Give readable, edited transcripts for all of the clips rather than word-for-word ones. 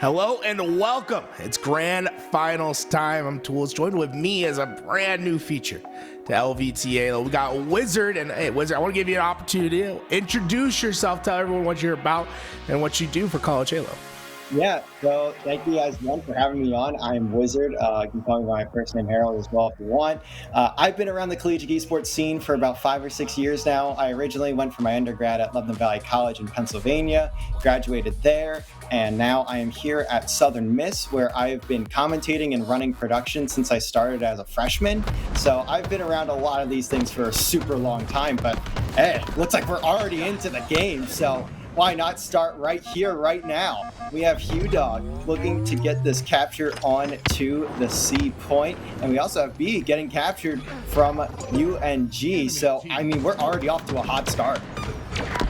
Hello and welcome. It's grand finals time. I'm Toolez, joined with me as a brand new feature to LVTA. We got Wizard, and hey, Wizard, I want to give you an opportunity to introduce yourself, tell everyone what you're about and what you do for College Halo. Yeah, so thank you guys again for having me on. I'm Wizard. You can call me by my first name, Harold, as well if you want. I've been around the collegiate esports scene for about 5 or 6 years now. I originally went for my undergrad at Lebanon Valley College in Pennsylvania, graduated there, and now I am here at Southern Miss, where I've been commentating and running production since I started as a freshman. So I've been around a lot of these things for a super long time, but hey, looks like we're already into the game, so why not start right here, right now? We have Hugh Dog looking to get this capture on to the C point. And we also have B getting captured from UNG. So, I mean, we're already off to a hot start.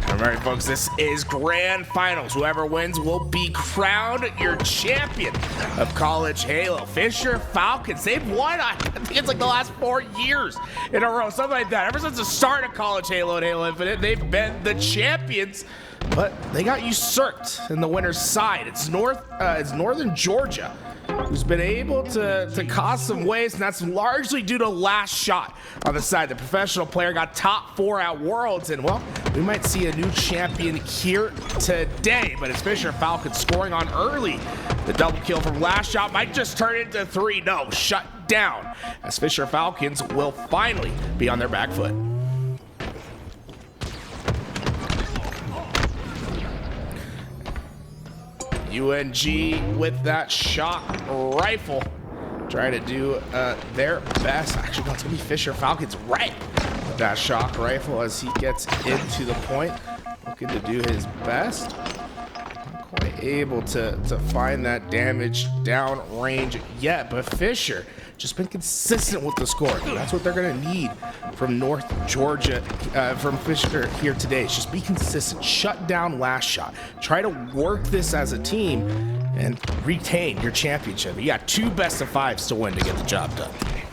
All right, folks, this is grand finals. Whoever wins will be crowned your champion of College Halo. Fisher Falcons, they've won, I think it's like the last 4 years in a row, something like that. Ever since the start of College Halo and Halo Infinite, they've been the champions. But they got usurped in the winner's side. It's Northern Georgia who's been able to cause some waves, and that's largely due to last shot on the side. The professional player got top 4 at Worlds, and well, we might see a new champion here today. But it's Fisher Falcons scoring on early. The double kill from last shot might just turn into 3. No, shut down, as Fisher Falcons will finally be on their back foot. UNG with that shock rifle, trying to do their best. Actually, no, it's gonna be Fisher Falcons right with that shock rifle as he gets into the point, looking to do his best. Not quite able to find that damage down range yet, but Fisher just been consistent with the score. That's what they're gonna need from North Georgia, from Fisher here today. It's just be consistent, shut down last shot, try to work this as a team and retain your championship. You got 2 best of 5s to win to get the job done.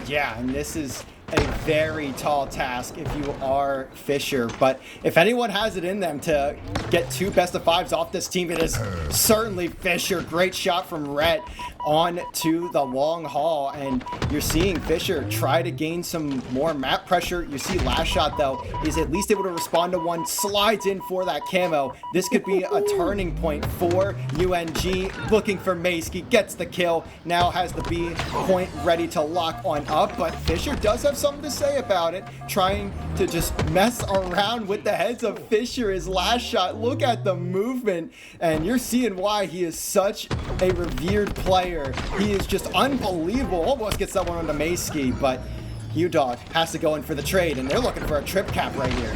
Yeah, and this is a very tall task if you are Fisher, but if anyone has it in them to get 2 best of 5s off this team, it is certainly Fisher. Great shot from Rhett on to the long haul, and you're seeing Fisher try to gain some more map pressure. You see last shot though is at least able to respond to one, slides in for that camo. This could be a turning point for UNG. Looking for Maskey, gets the kill, now has the B point ready to lock on up, but Fisher does have something to say about it, trying to just mess around with the heads of Fisher. His last shot, look at the movement, and you're seeing why he is such a revered player. He is just unbelievable. Almost gets that one onto Maskey, but Hugh Dog has to go in for the trade, and they're looking for a trip cap right here.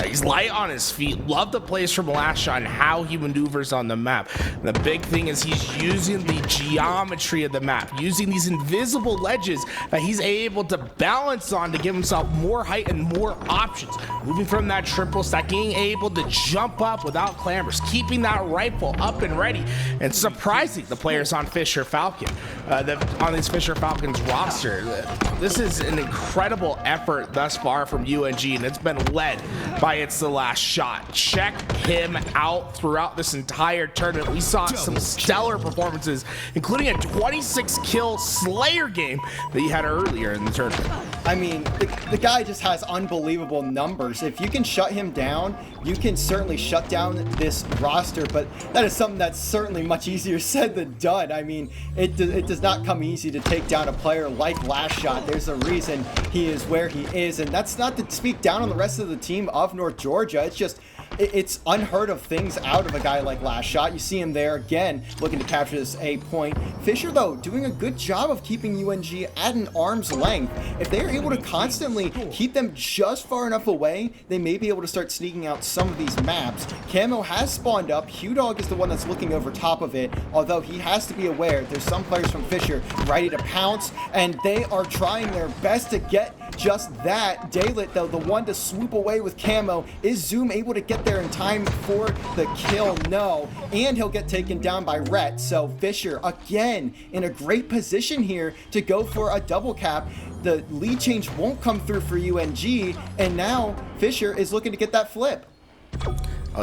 He's light on his feet. Love the plays from last shot and how he maneuvers on the map. And the big thing is he's using the geometry of the map, using these invisible ledges that he's able to balance on to give himself more height and more options. Moving from that triple stack, being able to jump up without clambers, keeping that rifle up and ready, and surprising the players on Fisher Falcon, on this Fisher Falcons roster. This is an incredible effort thus far from UNG, and it's been led by It's the Last Shot. Check him out throughout this entire tournament. We saw some stellar performances, including a 26 kill Slayer game that he had earlier in the tournament. I mean, the guy just has unbelievable numbers. If you can shut him down, you can certainly shut down this roster, but that is something that's certainly much easier said than done. I mean, it does not come easy to take down a player like Last Shot. There's a reason he is where he is, and that's not to speak down on the rest of the team of North Georgia. It's just, it's unheard of things out of a guy like Last Shot. You see him there again, looking to capture this A point. Fisher, though, doing a good job of keeping UNG at an arm's length. If they're able to constantly keep them just far enough away, they may be able to start sneaking out some of these maps. Camo has spawned up. Hugh Dog is the one that's looking over top of it, although he has to be aware there's some players from Fisher ready to pounce, and they are trying their best to get just that. Daylit, though, the one to swoop away with camo. Is Zoom able to get there in time for the kill? No. And he'll get taken down by Rhett. So Fisher, again, in a great position here to go for a double cap. The lead change won't come through for UNG, and now Fisher is looking to get that flip.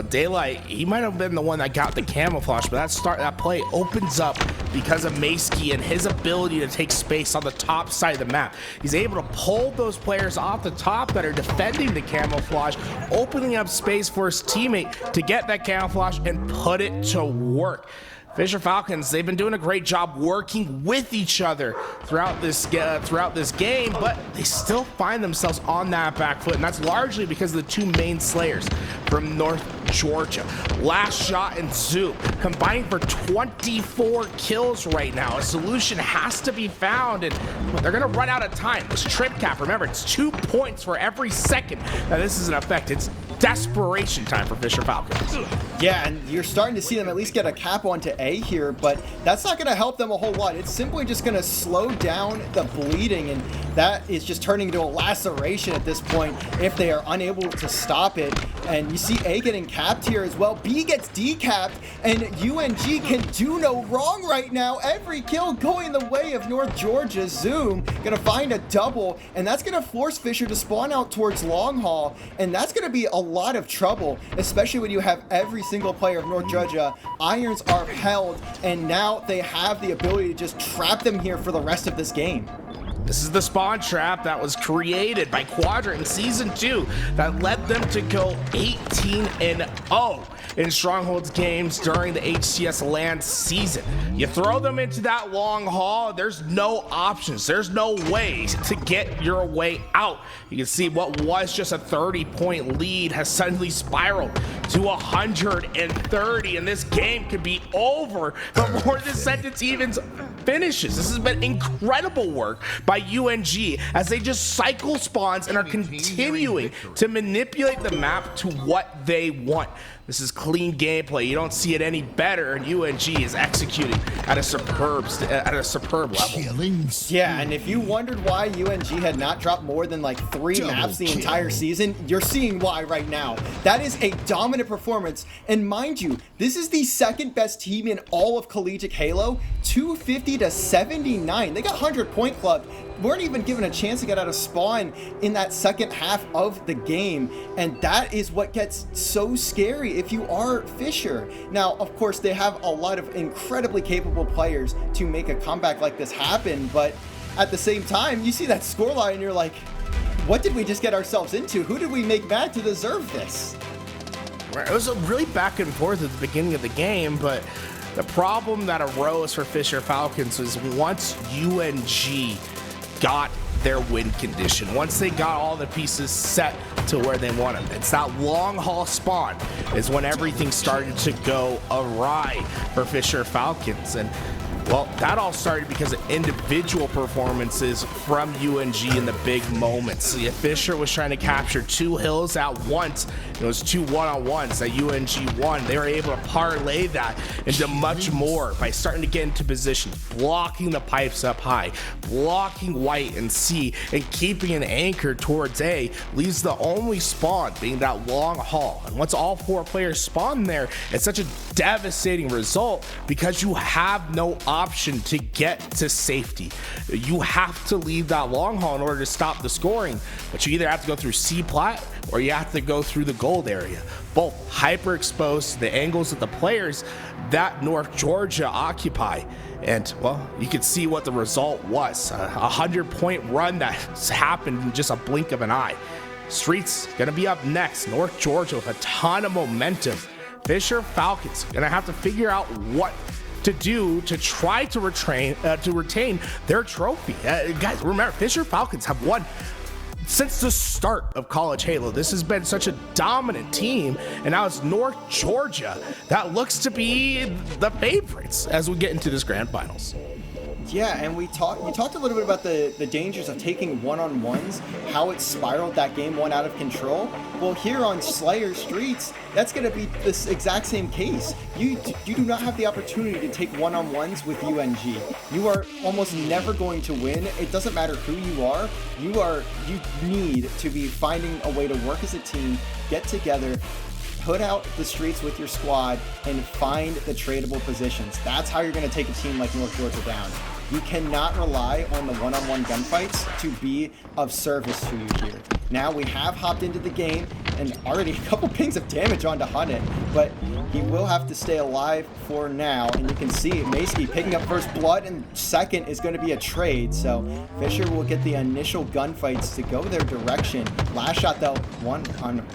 Daylight, he might have been the one that got the camouflage, but that play opens up because of Maskey and his ability to take space on the top side of the map. He's able to pull those players off the top that are defending the camouflage, opening up space for his teammate to get that camouflage and put it to work. Fisher Falcons, they've been doing a great job working with each other throughout this game, but they still find themselves on that back foot, and that's largely because of the two main slayers from North Georgia. Last Shot and Zoom combining for 24 kills right now. A solution has to be found, and they're going to run out of time. This trip cap, remember, it's 2 points for every second that this is in effect. It's desperation time for Fisher Falcons. Yeah, and you're starting to see them at least get a cap onto A here, but that's not going to help them a whole lot. It's simply just going to slow down the bleeding, and that is just turning into a laceration at this point if they are unable to stop it. And you see A getting capped here as well. B gets decapped, and UNG can do no wrong right now. Every kill going the way of North Georgia. Zoom going to find a double, and that's going to force Fisher to spawn out towards Long Haul, and that's going to be a lot of trouble, especially when you have every single player of North Georgia. Irons are held, and now they have the ability to just trap them here for the rest of this game. This is the spawn trap that was created by Quadrant in Season 2 that led them to go 18-0 in Strongholds games during the HCS LAN season. You throw them into that long haul, there's no options. There's no ways to get your way out. You can see what was just a 30-point lead has suddenly spiraled to 130, and this game could be over before this sentence even finishes. This has been incredible work by UNG as they just cycle spawns and are continuing to manipulate the map to what they want. This is clean gameplay. You don't see it any better, and UNG is executing at a superb level. Yeah, and if you wondered why UNG had not dropped more than like 3 maps the entire season, you're seeing why right now. That is a dominant performance, and mind you, this is the second best team in all of collegiate Halo, 250 to 79. They got 100-point club. Weren't even given a chance to get out of spawn in that second half of the game, and that is what gets so scary if you are Fisher. Now, of course, they have a lot of incredibly capable players to make a comeback like this happen, but at the same time, you see that scoreline and you're like, what did we just get ourselves into? Who did we make mad to deserve this? It was a really back and forth at the beginning of the game, but the problem that arose for Fisher Falcons was once UNG got their win condition, once they got all the pieces set to where they want them, it's that long haul spawn is when everything started to go awry for Fisher Falcons. And well, that all started because of individual performances from UNG in the big moments. See, Fisher was trying to capture 2 hills at once. It was 2 one-on-ones that UNG won. They were able to parlay that into much more by starting to get into position, blocking the pipes up high, blocking White and C, and keeping an anchor towards A, leaves the only spawn being that long haul. And once all 4 players spawn there, it's such a devastating result because you have no option to get to safety. You have to leave that long haul in order to stop the scoring, but you either have to go through C plat or you have to go through the gold area. Both hyper exposed to the angles of the players that North Georgia occupy. And well, you can see what the result was. A 100-point run that happened in just a blink of an eye. Streets gonna be up next. North Georgia with a ton of momentum. Fisher Falcons gonna have to figure out what to do to try to retain their trophy. Guys, remember, Fisher Falcons have won since the start of College Halo. This has been such a dominant team, and now it's North Georgia that looks to be the favorites as we get into this grand finals. Yeah, and you talked a little bit about the dangers of taking one-on-ones, how it spiraled that game 1 out of control. Well, here on Slayer Streets, that's going to be this exact same case. You do not have the opportunity to take one-on-ones with UNG. You are almost never going to win. It doesn't matter who you are. You need to be finding a way to work as a team, get together, put out the streets with your squad, and find the tradable positions. That's how you're going to take a team like North Georgia down. you cannot rely on the one-on-one gunfights to be of service to you here. Now we have hopped into the game and already a couple pings of damage onto Hunted, but he will have to stay alive for now. And you can see Maysky picking up first blood, and second is going to be a trade. So Fisher will get the initial gunfights to go their direction. Last shot though,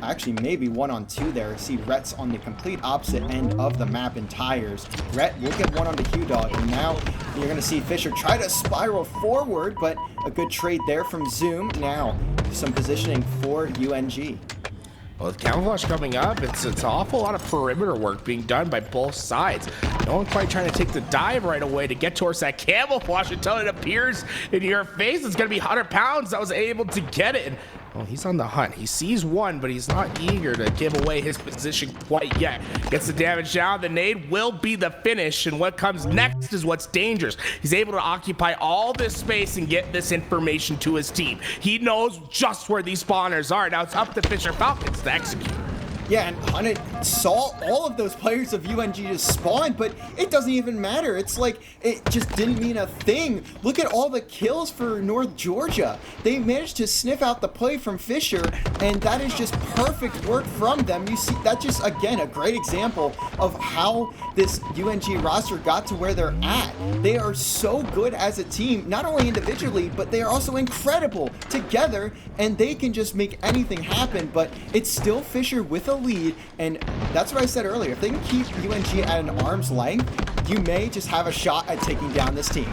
actually maybe 1-on-2 there. See Rhett's on the complete opposite end of the map in tires. Rhett will get one onto Hugh Dog, and now you're going to see Fisher try to spiral forward, but a good trade there from Zoom. Now some positioning for UNG. Well, with camouflage coming up, it's an awful lot of perimeter work being done by both sides. No one quite trying to take the dive right away to get towards that camouflage until it appears in your face. It's going to be 100 pounds that was able to get it. And, well, he's on the hunt. He sees one, but he's not eager to give away his position quite yet. Gets the damage down. The nade will be the finish, and what comes next is what's dangerous. He's able to occupy all this space and get this information to his team. He knows just where these spawners are. Now it's up to Fisher Falcons to execute. Yeah, and Hunted saw all of those players of UNG just spawn, but it doesn't even matter. It's like, it just didn't mean a thing. Look at all the kills for North Georgia. They managed to sniff out the play from Fisher, and that is just perfect work from them. You see, that's just, again, a great example of how this UNG roster got to where they're at. They are so good as a team, not only individually, but they are also incredible together, and they can just make anything happen, but it's still Fisher with a lead, and that's what I said earlier. If they can keep UNG at an arm's length, you may just have a shot at taking down this team.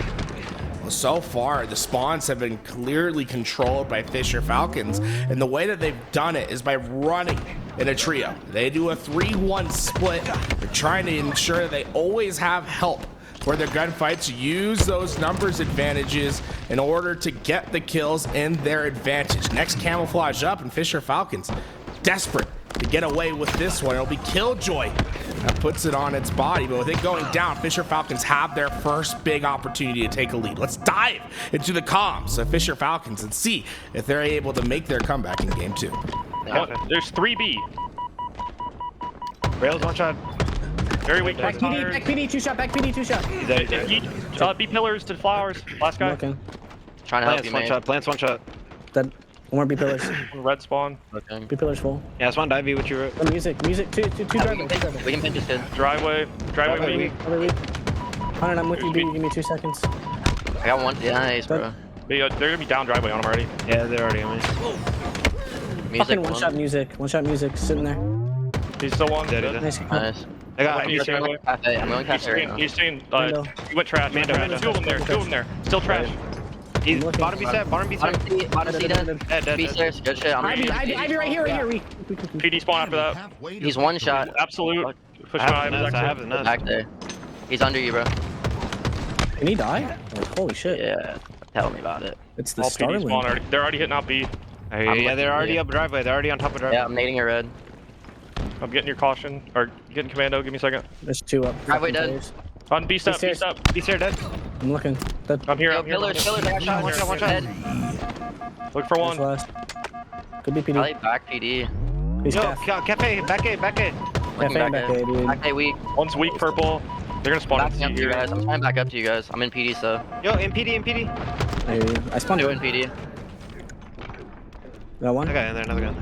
Well, so far, the spawns have been clearly controlled by Fisher Falcons, and the way that they've done it is by running in a trio. They do a 3-1 split. They're trying to ensure that they always have help for their gunfights, use those numbers advantages in order to get the kills in their advantage. Next camouflage up, and Fisher Falcons desperate to get away with this one. It'll be Killjoy that puts it on its body, but with it going down, Fisher Falcons have their first big opportunity to take a lead. Let's dive into the comms of Fisher Falcons and see if they're able to make their comeback in game 2. There's 3B. Rails one shot. Very weak. Back PD, 2 shot, back PD, 2 shot. He's dead. B pillars to flowers. Last guy. Okay. Trying to help you, One man. shot. Plants one shot. Dead. One more B pillars. Red spawn. Okay. B pillars full. Yeah, it's one dive B. What you wrote? Oh, music, two drivers. We can pinch this kid. Driveway weak. Other weak. Hunter, I'm with you, B. Give me 2 seconds. I got one. Yeah, nice, bro. They're gonna be down driveway on them already. Yeah, they're already on me. Music. Fucking one shot music, sitting there. He's still one. Nice. Nice. I got I'm going cafe. I'm going cafe right now. He's seeing. Window. He went trash. Two of them there. Still trash. He's looking. bottom B set. Bottom B set. Bottom C dead. B stairs. Good shit. I'm Ivy right here. PD spawn after that. He's one shot. Absolute. Push my I have the nest. Back there. He's under you, bro. Can he die? Oh, holy shit. Yeah. Tell me about it. It's the All PD spawn Starling. already. They're already hitting out B. Yeah, they're already up driveway. They're already on top of driveway. Yeah, I'm nading a red. I'm getting your caution. Or getting commando. Give me a second. There's 2 up. Driveway dead. Players. On B step. B stairs. step. He's here dead. I'm looking. Dead. I'm here. Yo, I'm here. pillars. I got shot. One shot, one shot. Dead. Look for There's one. last. Could be Probably PD. back PD. He's Yo, calf. cafe, back A. Looking back back A, A. dude. Back A weak. One's weak purple. They're gonna spawn Backing up in to C you here. guys. I'm trying to back up to you guys. I'm in PD, so. Yo, MPD. I spawned Doing one. PD. Got one. Another guy in there, another guy.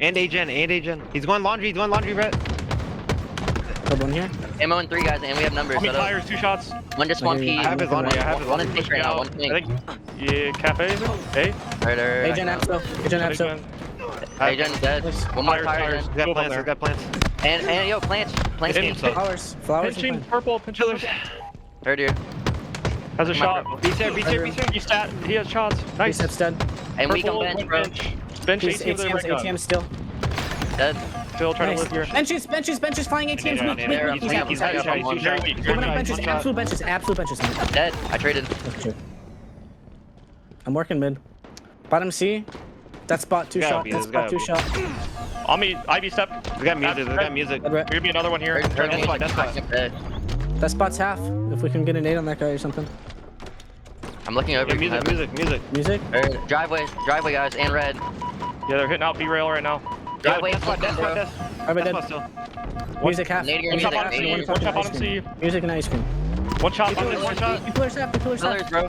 And Agen. He's going laundry, Brett. Got one here. Ammo in 3 guys, and we have numbers. How many set up. tires? 2 shots. One just spawned P. I have his laundry, I have his One in laundry. pink right now. One I pink. think. Yeah, cafe. Hey. Right. Agent Apso. Agent Apso. Agent dead. Nice. One more Tires, tire. tires. He's got Go plants, there. he's got plants. And yo, plants. Plants Hit game. him, Flowers and Pinching plants. purple. Pinching pillars. Heard you. Has a shot. Be here. He's stat. He has shots. He Nice. steps dead. And weak Purple, on bench, bro. Bench He's 18 with the red gun. ATM still. Dead. Still trying Nice. to live here. Benches flying ATMs. Yeah, Weak. yeah, He's yeah. out. He's He's out. very weak. Coming up benches. Absolute benches. Dead. I traded. Okay. I'm working mid. Bottom C. That spot 2 Gotta shot. be, That there's spot gotta 2 be. shot. On me. Ivy step. They got music, they got music. Dead red. There'll be another one here. Turn me. that's fine. Dead. That spot's half. If we can get a nade on that guy or something. I'm looking over. Yeah, music. Music. Driveway guys, and red. Yeah, they're hitting out B rail right now. Driveway. That's what, bro. Alright, that's dead. what still. Music half. Nading One music, shot bottom nading. C, one One shot fucking bottom ice cream. C. Music and ice cream. One shot, one shot. Be clear step, be clear Pillars, step. bro.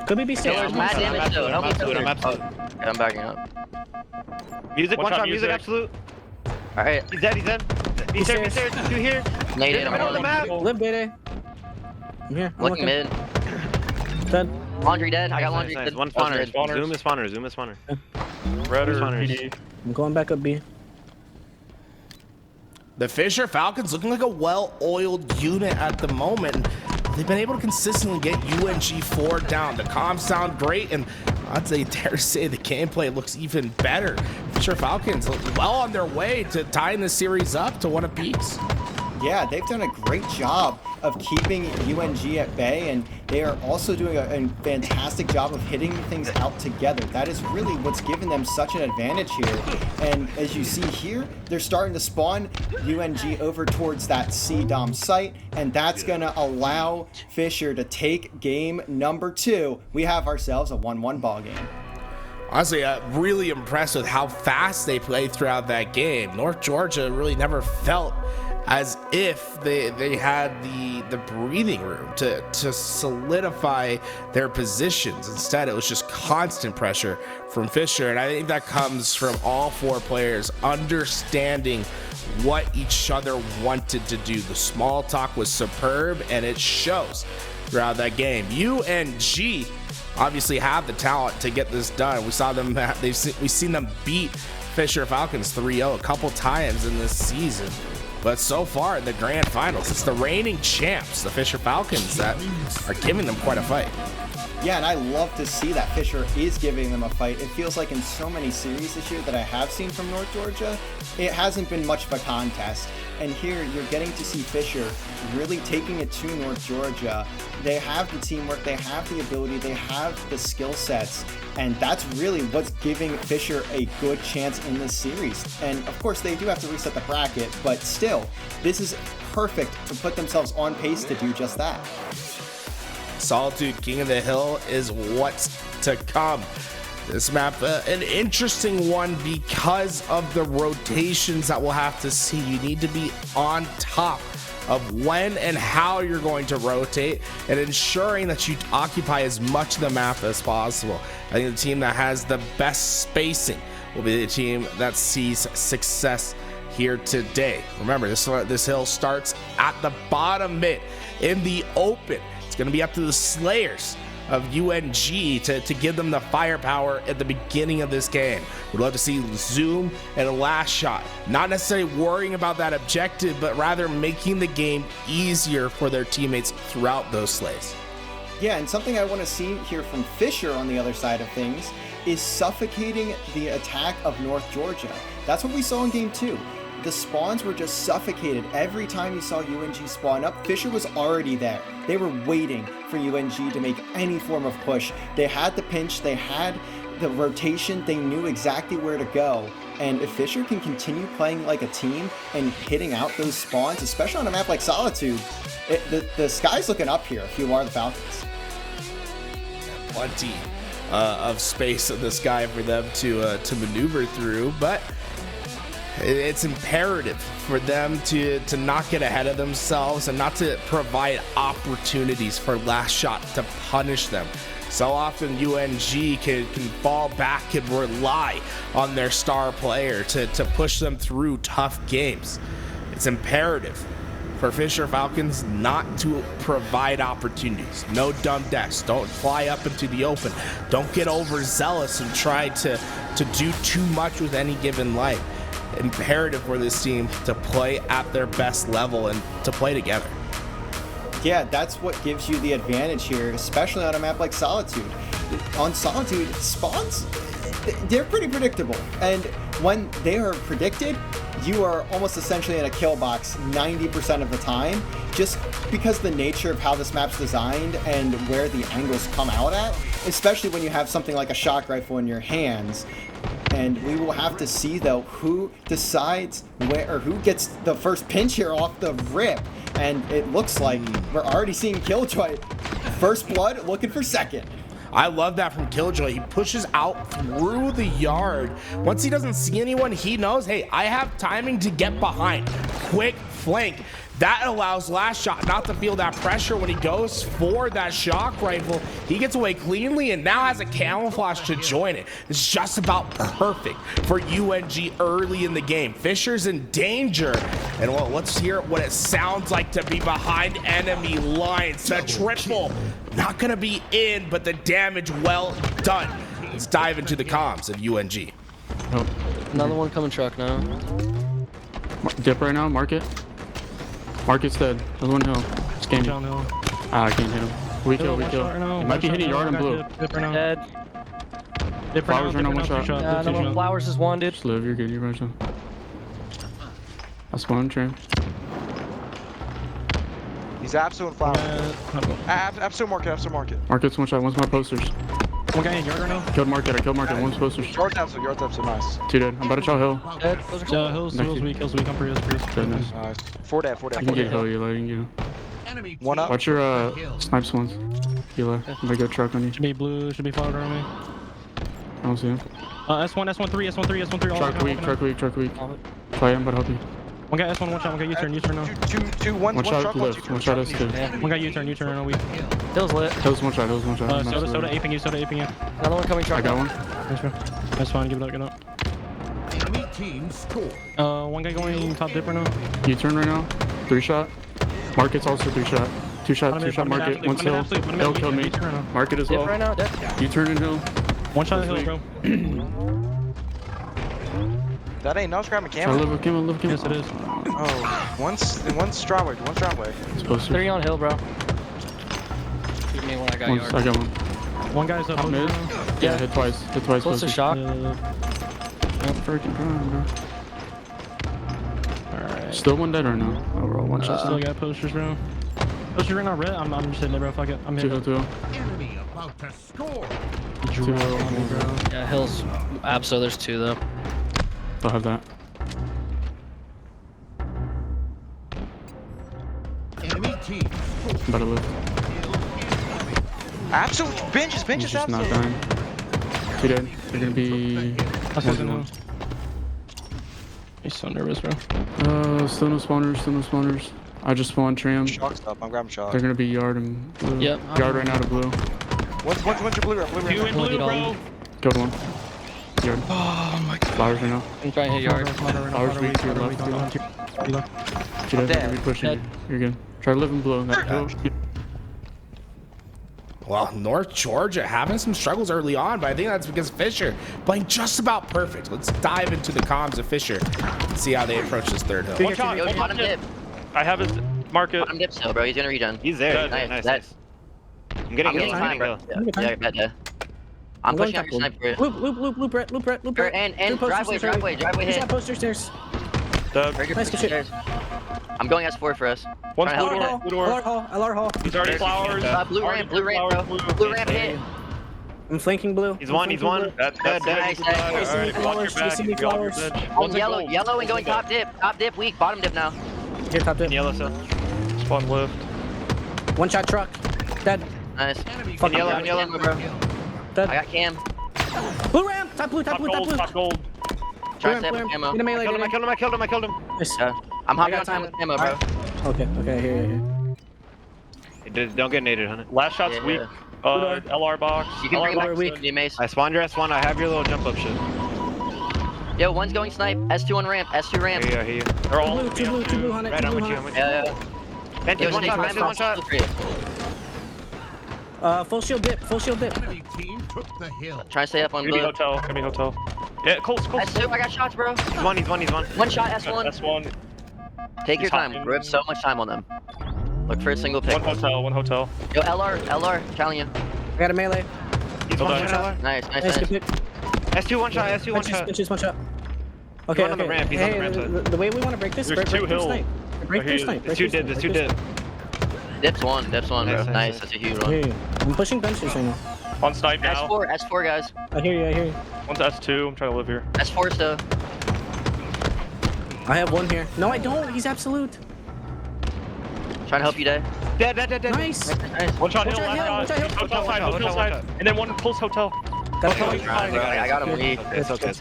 Could be B6. Pillars, mad damage though. Help me, I'm Pillars. absolute. Yeah, I'm backing up. Music, One one shot, shot, music, music. absolute. Alright, He's dead, he's dead. He's there, he's there. Two here. naded. I'm Right on the on map. Live, baby. I'm here. I'm looking mid. Dead. Laundry dead. I got laundry Nice, dead. one That was spawner. good. Zoom is spawner, zoom is spawner. Red or Spawners. PD. I'm going back up B. The Fisher Falcons looking like a well-oiled unit at the moment. They've been able to consistently get UNG4 down. The comms sound great, and I'd say, dare to say, the gameplay looks even better. Fisher Falcons look well on their way to tying the series up to one apiece. Yeah, they've done a great job of keeping UNG at bay, and they are also doing a fantastic job of hitting things out together. That is really what's given them such an advantage here. And as you see here, they're starting to spawn UNG over towards that C-Dom site, and that's going to allow Fisher to take game number 2. We have ourselves a 1-1 ball game. Honestly, really impressed with how fast they played throughout that game. North Georgia really never felt as if they had the breathing room to solidify their positions. Instead, it was just constant pressure from Fisher, and I think that comes from all 4 players understanding what each other wanted to do. The small talk was superb, and it shows throughout that game. UNG obviously have the talent to get this done. We saw them. We've seen them beat Fisher Falcons 3-0 a couple times in this season. But so far in the grand finals, it's the reigning champs, the Fisher Falcons, that are giving them quite a fight. Yeah, and I love to see that Fisher is giving them a fight. It feels like in so many series this year that I have seen from North Georgia, it hasn't been much of a contest. And here you're getting to see Fisher really taking it to North Georgia. They have the teamwork, they have the ability, they have the skill sets, and that's really what's giving Fisher a good chance in this series. And of course they do have to reset the bracket, but still, this is perfect to put themselves on pace to do just that. Solitude, King of the Hill is what's to come. This map, an interesting one because of the rotations that we'll have to see. You need to be on top of when and how you're going to rotate and ensuring that you occupy as much of the map as possible. I think the team that has the best spacing will be the team that sees success here today. Remember, this hill starts at the bottom mid in the open. It's going to be up to the Slayers of UNG to give them the firepower at the beginning of this game. We'd love to see Zoom and a last shot, not necessarily worrying about that objective, but rather making the game easier for their teammates throughout those slays. Yeah, and something I want to see here from Fisher on the other side of things is suffocating the attack of North Georgia. That's what we saw in game 2. The spawns were just suffocated. Every time you saw UNG spawn up, Fisher was already there. They were waiting for UNG to make any form of push. They had the pinch, they had the rotation, they knew exactly where to go. And if Fisher can continue playing like a team and hitting out those spawns, especially on a map like Solitude, the sky's looking up here if you are the Falcons. Plenty of space in the sky for them to maneuver through, but it's imperative for them to not get ahead of themselves and not to provide opportunities for last shot to punish them. So often UNG can fall back and rely on their star player to push them through tough games. It's imperative for Fisher Falcons not to provide opportunities. No dumb decks. Don't fly up into the open. Don't get overzealous and try to do too much with any given life. Imperative for this team to play at their best level and to play together. Yeah, that's what gives you the advantage here, especially on a map like Solitude. On Solitude, spawns, they're pretty predictable. And when they are predicted, you are almost essentially in a kill box 90% of the time, just because the nature of how this map's designed and where the angles come out at, especially when you have something like a shock rifle in your hands. And we will have to see, though, who decides where, or who gets the first pinch here off the rip. And it looks like we're already seeing Killjoy. First blood, looking for second. I love that from Killjoy. He pushes out through the yard. Once he doesn't see anyone, he knows, hey, I have timing to get behind. Quick flank. That allows Last Shot not to feel that pressure when he goes for that shock rifle. He gets away cleanly and now has a camouflage to join it. It's just about perfect for UNG early in the game. Fisher's in danger. And well, let's hear what it sounds like to be behind enemy lines. The triple, not gonna be in, but the damage well done. Let's dive into the comms of UNG. Another one coming truck now. Dip right now, market. Market's dead. There's one hill. Scan you. Ah, I can't hit him. We kill. It might be hitting yard and blue. Dead. Flowers right now, one shot. Yeah, no, Flowers is one, dude. Just live, you're good, you're right now. That's one trim. He's absolute flower. Absolute market. Market's one shot, one's my posters. One guy in yard right now. I killed market, one's posters. Yard's absolute nice. 2 dead. I'm about to chow hill. Dead. Those are cool. Hills weak. I'm pretty. Goodness. Nice. 4 dead. You can get hill, you're letting you. One up. Watch your snipes ones. Healer. I'm gonna go truck on you. Should be blue. Should be flower on me. I don't see him. S1. Truck weak. Try him, but help you. One guy S1, one shot. One guy U-turn. Two, one shot truck, left, one shot S2. Yeah. One guy U-turn. No weak. Hill's lit. Hill's one shot. Soda aping you. Another one coming truck. I got one. That's fine. Give it up. Enemy team score. One guy going top dip right now. U-turn right now. 3 shot. Market's also 3 shot. 2 shot market. One's hill. Hill killed me. Market as Dip well. right now. Dead. U-turn and hill. One shot hill, bro. That ain't no scrapping Try camera. live with Kimmel. Yes, it is. Oh, one's strawway. It's posted. 3 on hill, bro. Give me one. I got yard. I got one. One guy's up. Top mid. Yeah, hit twice. Close to Posted. shock. Freaking prime, bro. Alright. Still one dead or no? Overall, one shot. Still got posters, bro. Posters right now, red. I'm just hitting it, bro. Fuck it. I'm hitting it. 2 Enemy about to score. Draw on me, bro. Yeah, hill's abso. There's 2 though. I'll have that. Enemy team score. I'm about to live. Absolute benches He's just not absolute. dying. 2 dead. They're gonna be. That's what I know. He's so nervous, bro. Still no spawners. I just spawned tram. Shock's up. I'm grabbing shock. They're gonna be yard and blue. Yep. Yard right now to blue. What's your blue? Two in blue, bro. Killed one. Yard. Oh my god. Flowers right now. I'm trying to hit yard. Flowers weak to your left. 2 dead. They're gonna be pushing you. You're good. Try to live in blue. That hill. Well, North Georgia having some struggles early on, but I think that's because Fisher playing just about perfect. Let's dive into the comms of Fisher and see how they approach this third hill. One shot. Yo, bottom dip. I have his market. Bottom dip still, bro. He's gonna regen. He's there. Nice. I'm getting time, bro. Yeah, bet. I'm pushing up your sniper. Loop, Brett. And driveway He's hit. got poster stairs. Very good Nice, push good shit. upstairs. I'm going S4 for us. One's Trying to blue help door. hit. LR hall. He's already flowers. Blue ramp, bro. Blue ramp hit. I'm flanking blue. He's one. That's Nice. Alright, watch your back. You see me, Get off your flowers? bench. On yellow and going top dip. Top dip weak. Bottom dip now. Here, top dip. Yellow cell. Spawn lift. One shot truck. Dead. Nice. Fuck Yellow, yeah. yellow, bro. Dead. I got cam. Blue ramp. Top blue. Top gold. Try to save with camo. Get a melee. I killed him. Nice. Yeah. I'm hopping got on time time. with camo, bro. Okay, I hear you. Don't get naded, Hunter. Last shot's Yeah. weak. LR box. You can bring LR back box. weak. the mace. I spawned your S1. I have your little jump up shit. Yo, one's going snipe. S2 on ramp. S2 ramp. I hear you. They're all Two blue, Hunter. Right, Two I'm blue, with you. Hunter. Yeah. Venti, Yo, one shot. Full shield dip. Enemy team took the hill. Trying to stay up on Gonna be blue. hotel. Yeah, close. S2, I got shots, bro. He's one. One shot, S1. S1. Take your He's time. hopping. We have so much time on them. Look for a single pick. One hotel. Yo, LR, challenge you. I got a melee. He's Hold one on. shot. Nice. Nice, good pick. S2 one shot. S2 one shot. Benches, one shot. Okay, on the ramp, he's on the ramp side. The way we want to break this, There's break two through hills. snipe. Break through Okay, snipe. There's 2 dead. There's 2 dead. Dips one, bro. Nice. That's a huge I one. hear you. I'm pushing benches right now. On snipe now. S4, guys. I hear you. One's S2. I'm trying to live here. S4 still. I have one here. No, I don't. He's absolute. Trying to help you, Day. Dead. Nice. Nice. One shot hill. One shot hill, Last one shot. shot hill. Hotel side. And then one close hotel. That's Bro, I got him weak. It's okay.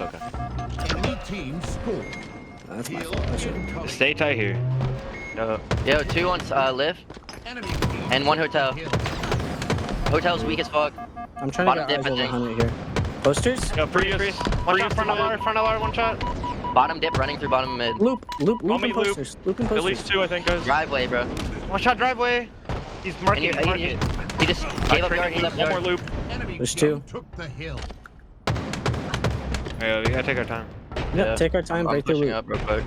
Enemy team score. That's my Hill fault. incoming. Stay tight here. Yo, 2 on lift Enemy team and 1 took the hotel. hill. Hotel's weak as fuck. I'm trying Bottom to get dip, eyes I over think. 100 here. Posters? Yo, Prius. One Prius shot, front LR, one shot. Bottom dip running through bottom mid. Loop me and loop. posters. Loop and At posters. least 2, I think, guys. Driveway, bro. One shot driveway. He's And marking, you, he's marking. he just gave up yard, he left One more yard. loop. Enemy There's team 2. took the hill. Yeah, we gotta take our time. Yep, take our time, I'm break through pushing loop. up real quick.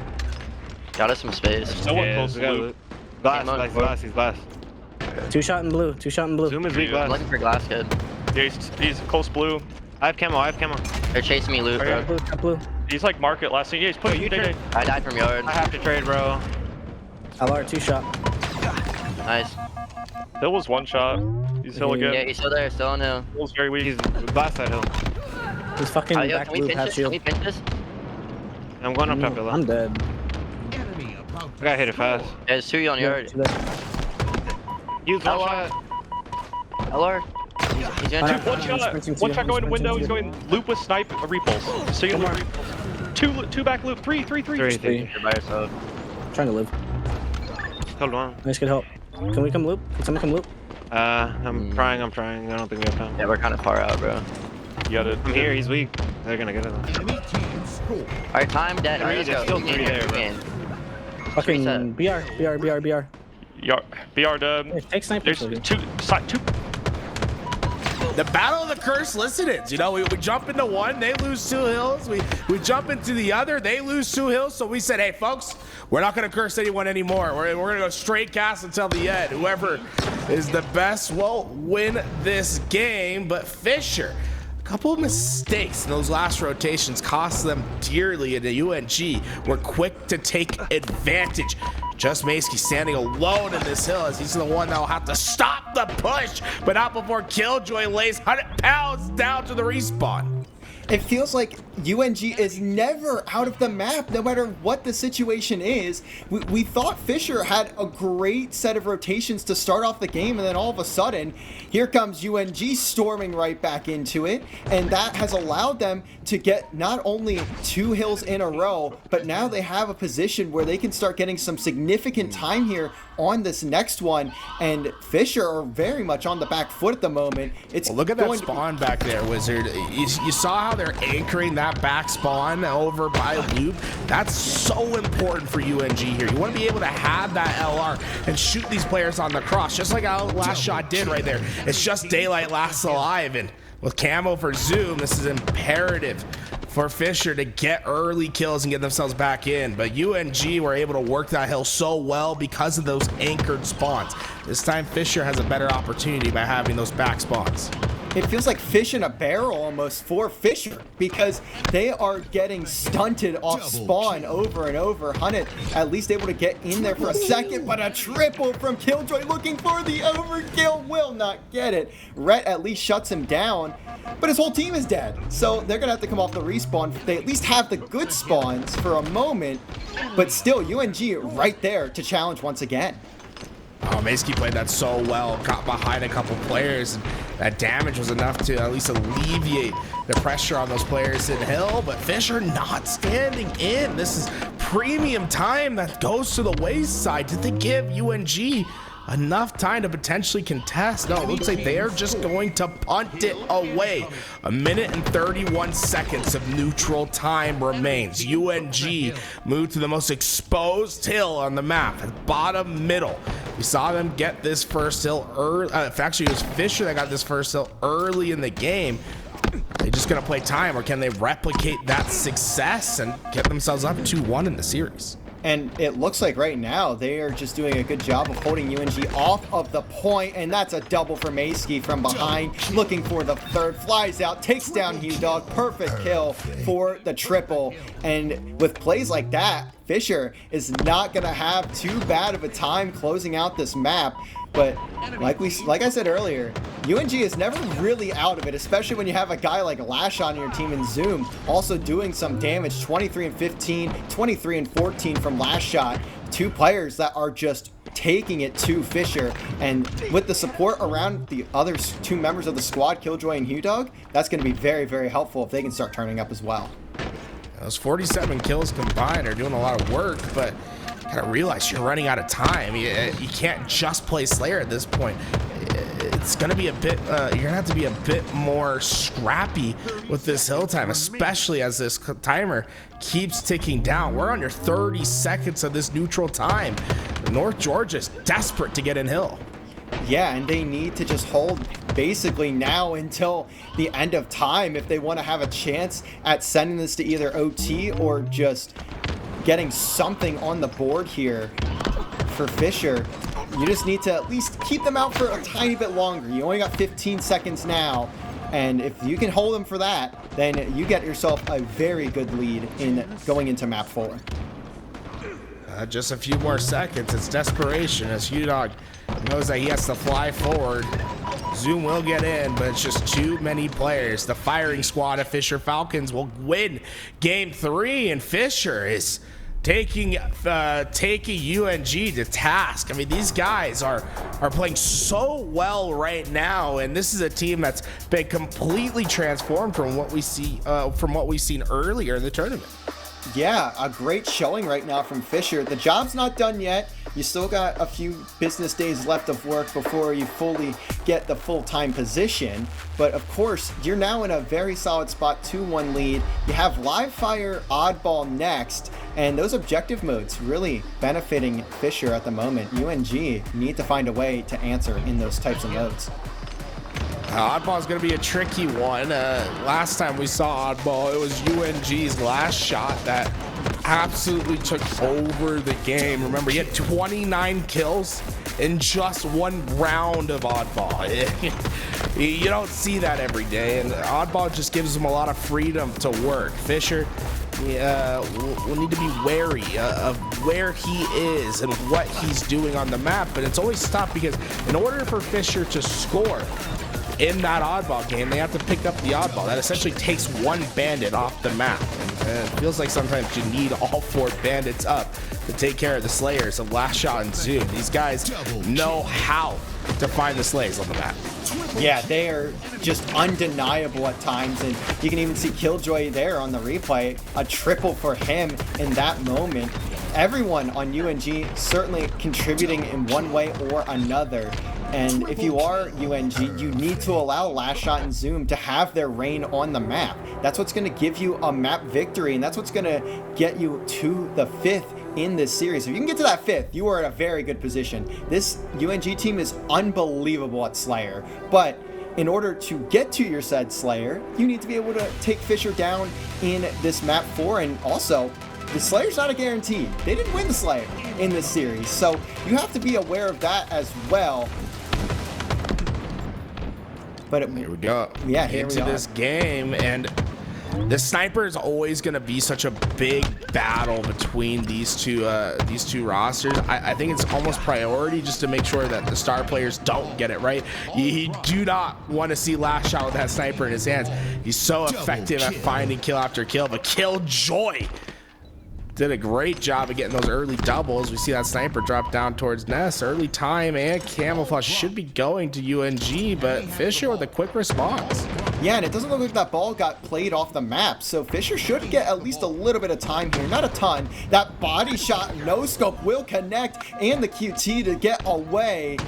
Got us some space. Someone close we to gotta loop. loot. Glass, Came on glass, before. glass, he's glass. 2 shot in blue. 2 shot in blue. Zoom is weak Yeah. I'm glass. looking for glass kid. Yeah, he's close blue. I have camo, They're chasing me loot, Okay. bro. Blue, top blue. He's like market last thing. Yeah, he's putting you Day-Day. I died from yard. I have to trade, bro. LR 2 shot. Nice. Hill was 1 shot. He's Hill Yeah. again. Yeah, he's still there, still on hill. Hill's very weak. He's glass side hill. He's fucking Yo, back can we blue, pinch half this? Can shield. we pinch this? I'm going up top hill. I'm dead. Enemy about I gotta hit it fast. Yeah, there's 2 on yard. Two there. Use one LR. shot. LR. He's gonna Alright. turn. One shot. sprinting to One you, shot I'm going window. He's sprinting going loop with snipe repulse. So you One loop more. repulse. 2 back loop. 3. Three. You're by yourself. Trying to live. Hold on. Nice, good help. Can we come loop? Can someone come loop? I'm trying. I don't think we have time. Yeah, we're kind of far out, bro. You got it. I'm here, he's weak. They're gonna get it. Enemy team score. Alright, time dead. Alright, let's There's go. still We can 3 here, there, we bro. can. Fucking Reset. BR. BR dub. Hey, take sniper. There's 2. The battle of the cursed listeners. You know, we jump into one, they lose 2 hills. We jump into the other, they lose 2 hills. So we said, hey, folks, we're not going to curse anyone anymore. We're going to go straight cast until the end. Whoever is the best will win this game. But Fisher, a couple of mistakes in those last rotations cost them dearly, and the UNG were quick to take advantage. Just Maskey standing alone in this hill as he's the one that will have to stop the push, but not before Killjoy lays 100 pounds down to the respawn. It feels like UNG is never out of the map, no matter what the situation is. We thought Fisher had a great set of rotations to start off the game, and then all of a sudden, here comes UNG storming right back into it, and that has allowed them to get not only 2 hills in a row, but now they have a position where they can start getting some significant time here on this next one, and Fisher are very much on the back foot at the moment. It's Well, look at that going to be- spawn back there, Wizard. You saw how they're anchoring that back spawn over by loop. That's so important for UNG here. You want to be able to have that LR and shoot these players on the cross, just like how last shot did right there. It's just daylight lasts alive, and with camo for Zoom, this is imperative for Fisher to get early kills and get themselves back in. But UNG were able to work that hill so well because of those anchored spawns. This time Fisher has a better opportunity by having those back spawns. It feels like fish in a barrel almost for Fisher, because they are getting stunted off spawn over and over. Hunnit at least able to get in there for a second, but a triple from Killjoy looking for the overkill, will not get it. Rhett at least shuts him down, but his whole team is dead. So they're gonna have to come off the respawn. They at least have the good spawns for a moment, but still UNG right there to challenge once again. Oh, Maskey played that so well, got behind a couple players, and that damage was enough to at least alleviate the pressure on those players in hill, but Fisher not standing in. This is premium time that goes to the wayside. Did they give UNG enough time to potentially contest? No, it looks like they're just going to punt it away. 1 minute and 31 seconds of neutral time remains. UNG moved to the most exposed hill on the map, at bottom middle. We saw them get this first hill early. Actually, it was Fisher that got this first hill early in the game. They just gonna play time, or can they replicate that success and get themselves up 2-1 in the series? And it looks like right now they are just doing a good job of holding UNG off of the point, and that's a double for Maskey from behind, looking for the third, flies out, takes down Hugh Dog, perfect kill for the triple. And with plays like that, Fisher is not gonna have too bad of a time closing out this map. But like I said earlier, UNG is never really out of it, especially when you have a guy like Lash on your team in Zoom also doing some damage. 23 and 15, 23 and 14 from Last Shot. 2 players that are just taking it to Fisher, and with the support around the other 2 members of the squad, Killjoy and Hugh Dog, that's going to be very, very helpful if they can start turning up as well. Those 47 kills combined are doing a lot of work, but gotta realize you're running out of time. You can't just play Slayer at this point. It's gonna be a bit, you're gonna have to be a bit more scrappy with this hill time, especially as this timer keeps ticking down. We're under 30 seconds of this neutral time. North Georgia's desperate to get in hill. Yeah, and they need to just hold basically now until the end of time if they want to have a chance at sending this to either OT or just getting something on the board here for Fisher. You just need to at least keep them out for a tiny bit longer. You only got 15 seconds now, and if you can hold them for that, then you get yourself a very good lead in going into map 4. Just a few more seconds. It's desperation as Udog knows that he has to fly forward. Zoom will get in, but it's just too many players. The firing squad of Fisher Falcons will win game 3, and Fisher is taking UNG to task. I mean, these guys are playing so well right now, and this is a team that's been completely transformed from what we see from what we've seen earlier in the tournament. Yeah, a great showing right now from Fisher. The job's not done yet. You still got a few business days left of work before you fully get the full-time position. But of course, you're now in a very solid spot, 2-1 lead. You have live fire Oddball next, and those objective modes really benefiting Fisher at the moment. UNG need to find a way to answer in those types of modes. Oddball is going to be a tricky one. Last time we saw Oddball, it was UNG's last shot that absolutely took over the game. Remember, he had 29 kills in just one round of Oddball. You don't see that every day, and Oddball just gives him a lot of freedom to work. Fisher will need to be wary of where he is and what he's doing on the map, but it's always tough because in order for Fisher to score in that Oddball game, they have to pick up the Oddball. That essentially takes one bandit off the map. And it feels like sometimes you need all 4 bandits up to take care of the Slayers of Last Shot and Zoom. These guys know how to find the Slayers on the map. Yeah, they are just undeniable at times, and you can even see Killjoy there on the replay. A triple for him in that moment. Everyone on UNG certainly contributing in one way or another. And if you are UNG, you need to allow Last Shot and Zoom to have their reign on the map. That's what's going to give you a map victory, and that's what's going to get you to the 5th in this series. If you can get to that 5th, you are in a very good position. This UNG team is unbelievable at Slayer, but in order to get to your said Slayer, you need to be able to take Fisher down in this map 4, and also, the Slayer's not a guarantee. They didn't win the Slayer in this series, so you have to be aware of that as well. But here we go. Yeah, here into we are. This game, and the sniper is always going to be such a big battle between these two rosters. I think it's almost priority just to make sure that the star players don't get it right. You do not want to see Last Shot with that sniper in his hands. He's so effective at finding kill after kill, but Killjoy did a great job of getting those early doubles. We see that sniper drop down towards Nest. Early time and camouflage should be going to UNG, but Fisher with a quick response. Yeah, and it doesn't look like that ball got played off the map, so Fisher should get at least a little bit of time here. Not a ton. That body shot no scope will connect, and the QT to get away.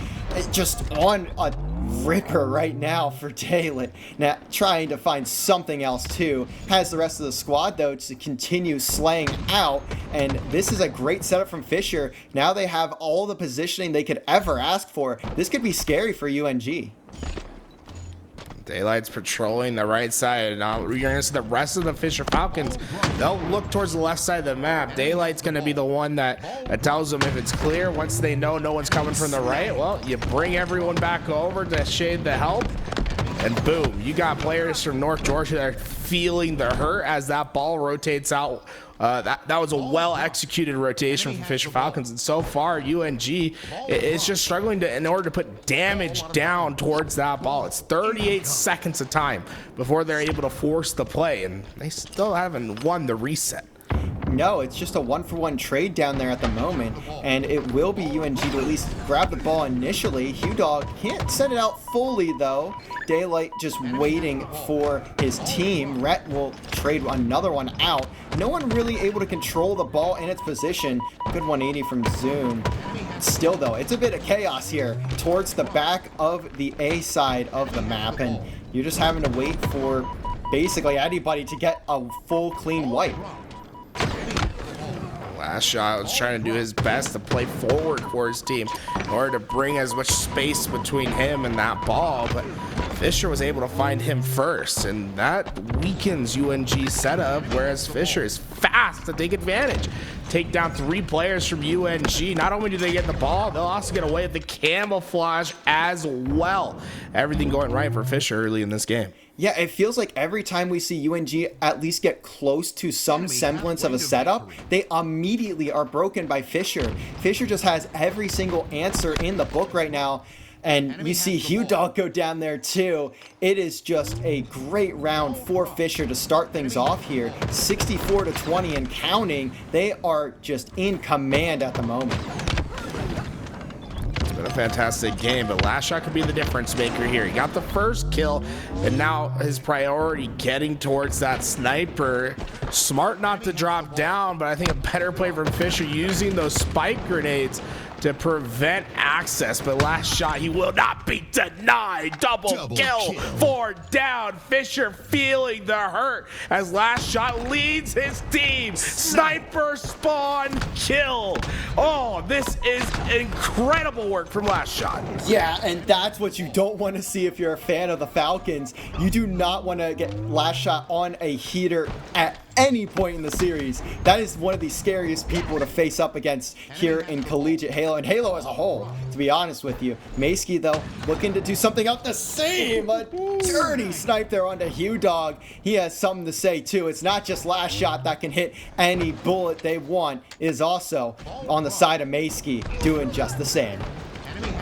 Just on a ripper right now for Daylit. Now trying to find something else too. Has the rest of the squad though to continue slaying out, and this is a great setup from Fisher. Now they have all the positioning they could ever ask for. This could be scary for UNG. Daylight's patrolling the right side. Now you're going to see the rest of the Fisher Falcons. They'll look towards the left side of the map. Daylight's going to be the one that tells them if it's clear. Once they know no one's coming from the right, well, you bring everyone back over to shade the help. And boom, you got players from North Georgia that are feeling the hurt as that ball rotates out. That was a well-executed rotation from Fisher Falcons, and so far UNG is just struggling in order to put damage down towards that ball. It's 38 seconds of time before they're able to force the play, and they still haven't won the reset. No, it's just a 1-for-1 trade down there at the moment, and it will be UNG to at least grab the ball initially. HughDog can't send it out fully though. Daylight just waiting for his team. Rhett will trade another one out. no one really able to control the ball in its position. Good 180 from Zoom. Still though, it's a bit of chaos here towards the back of the A side of the map, and you're just having to wait for basically anybody to get a full clean wipe. Last shot was trying to do his best to play forward for his team in order to bring as much space between him and that ball, but Fisher was able to find him first, and that weakens UNG's setup, whereas Fisher is fast to take advantage. Take down 3 players from UNG. Not only do they get the ball, they'll also get away with the camouflage as well. Everything going right for Fisher early in this game. Yeah, it feels like every time we see UNG at least get close to some semblance of a setup, they immediately are broken by Fisher. Fisher just has every single answer in the book right now. And you see Hugh Dog go down there too. It is just a great round for Fisher to start things off here. 64-20 and counting. They are just in command at the moment. It's been a fantastic game, but last shot could be the difference maker here. He got the first kill, and now his priority getting towards that sniper. Smart not to drop down, but I think a better play from Fisher using those spike grenades to prevent access. But last shot, he will not be denied. Double kill. 4 down. Fisher feeling the hurt as last shot leads his team. Sniper spawn kill. Oh, this is incredible work from last shot. Yeah, and that's what you don't want to see if you're a fan of the Falcons. You do not want to get last shot on a heater at any point in the series. That is one of the scariest people to face up against here in Collegiate Halo, and Halo as a whole, to be honest with you. Maskey, though, looking to do something up the seam. A dirty snipe there onto Hugh Dog. He has something to say, too. It's not just last shot that can hit any bullet they want. It is also on the side of Maskey doing just the same.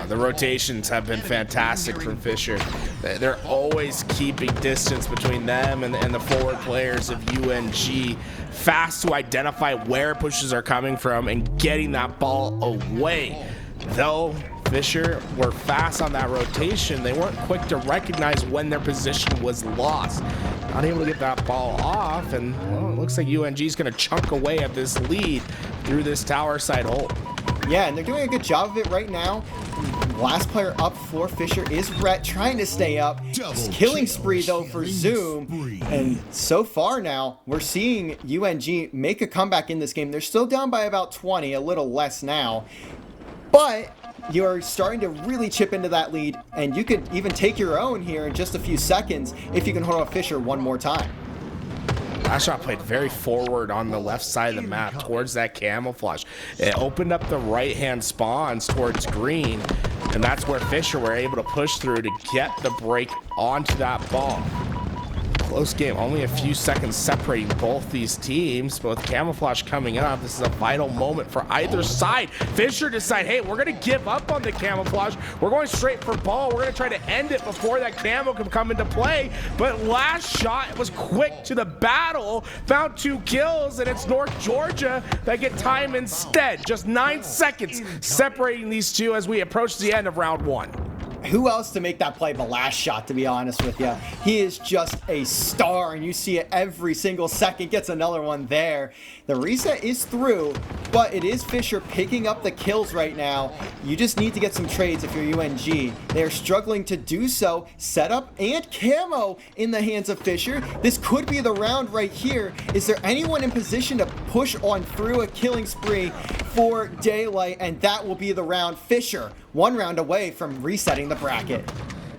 The rotations have been fantastic from Fisher. They're always keeping distance between them and the forward players of UNG. Fast to identify where pushes are coming from and getting that ball away. Though Fisher were fast on that rotation, they weren't quick to recognize when their position was lost. Not able to get that ball off, and well, it looks like UNG's going to chunk away at this lead through this tower side hole. Yeah, and they're doing a good job of it right now. Last player up for Fisher is Rhett, trying to stay up. Killing spree though for Zoom. And so far now, we're seeing UNG make a comeback in this game. They're still down by about 20, a little less now. But you're starting to really chip into that lead, and you could even take your own here in just a few seconds if you can hold off Fisher one more time. Last shot played very forward on the left side of the map towards that camouflage. It opened up the right-hand spawns towards green, and that's where Fisher were able to push through to get the break onto that ball. Close game, only a few seconds separating both these teams. Both camouflage coming up. This is a vital moment for either side. Fisher decide, hey, we're gonna give up on the camouflage. We're going straight for ball. We're gonna try to end it before that camo can come into play. But last shot was quick to the battle. Found 2 kills, and it's North Georgia that get time instead. Just 9 seconds separating these two as we approach the end of round 1. Who else to make that play but last shot, to be honest with you? He is just a star, and you see it every single second. Gets another one there. The reset is through, but it is Fisher picking up the kills right now. You just need to get some trades if you're UNG. They are struggling to do so. Setup and camo in the hands of Fisher. This could be the round right here. Is there anyone in position to push on through a killing spree for Daylight? And that will be the round. Fisher, 1 round away from resetting the bracket.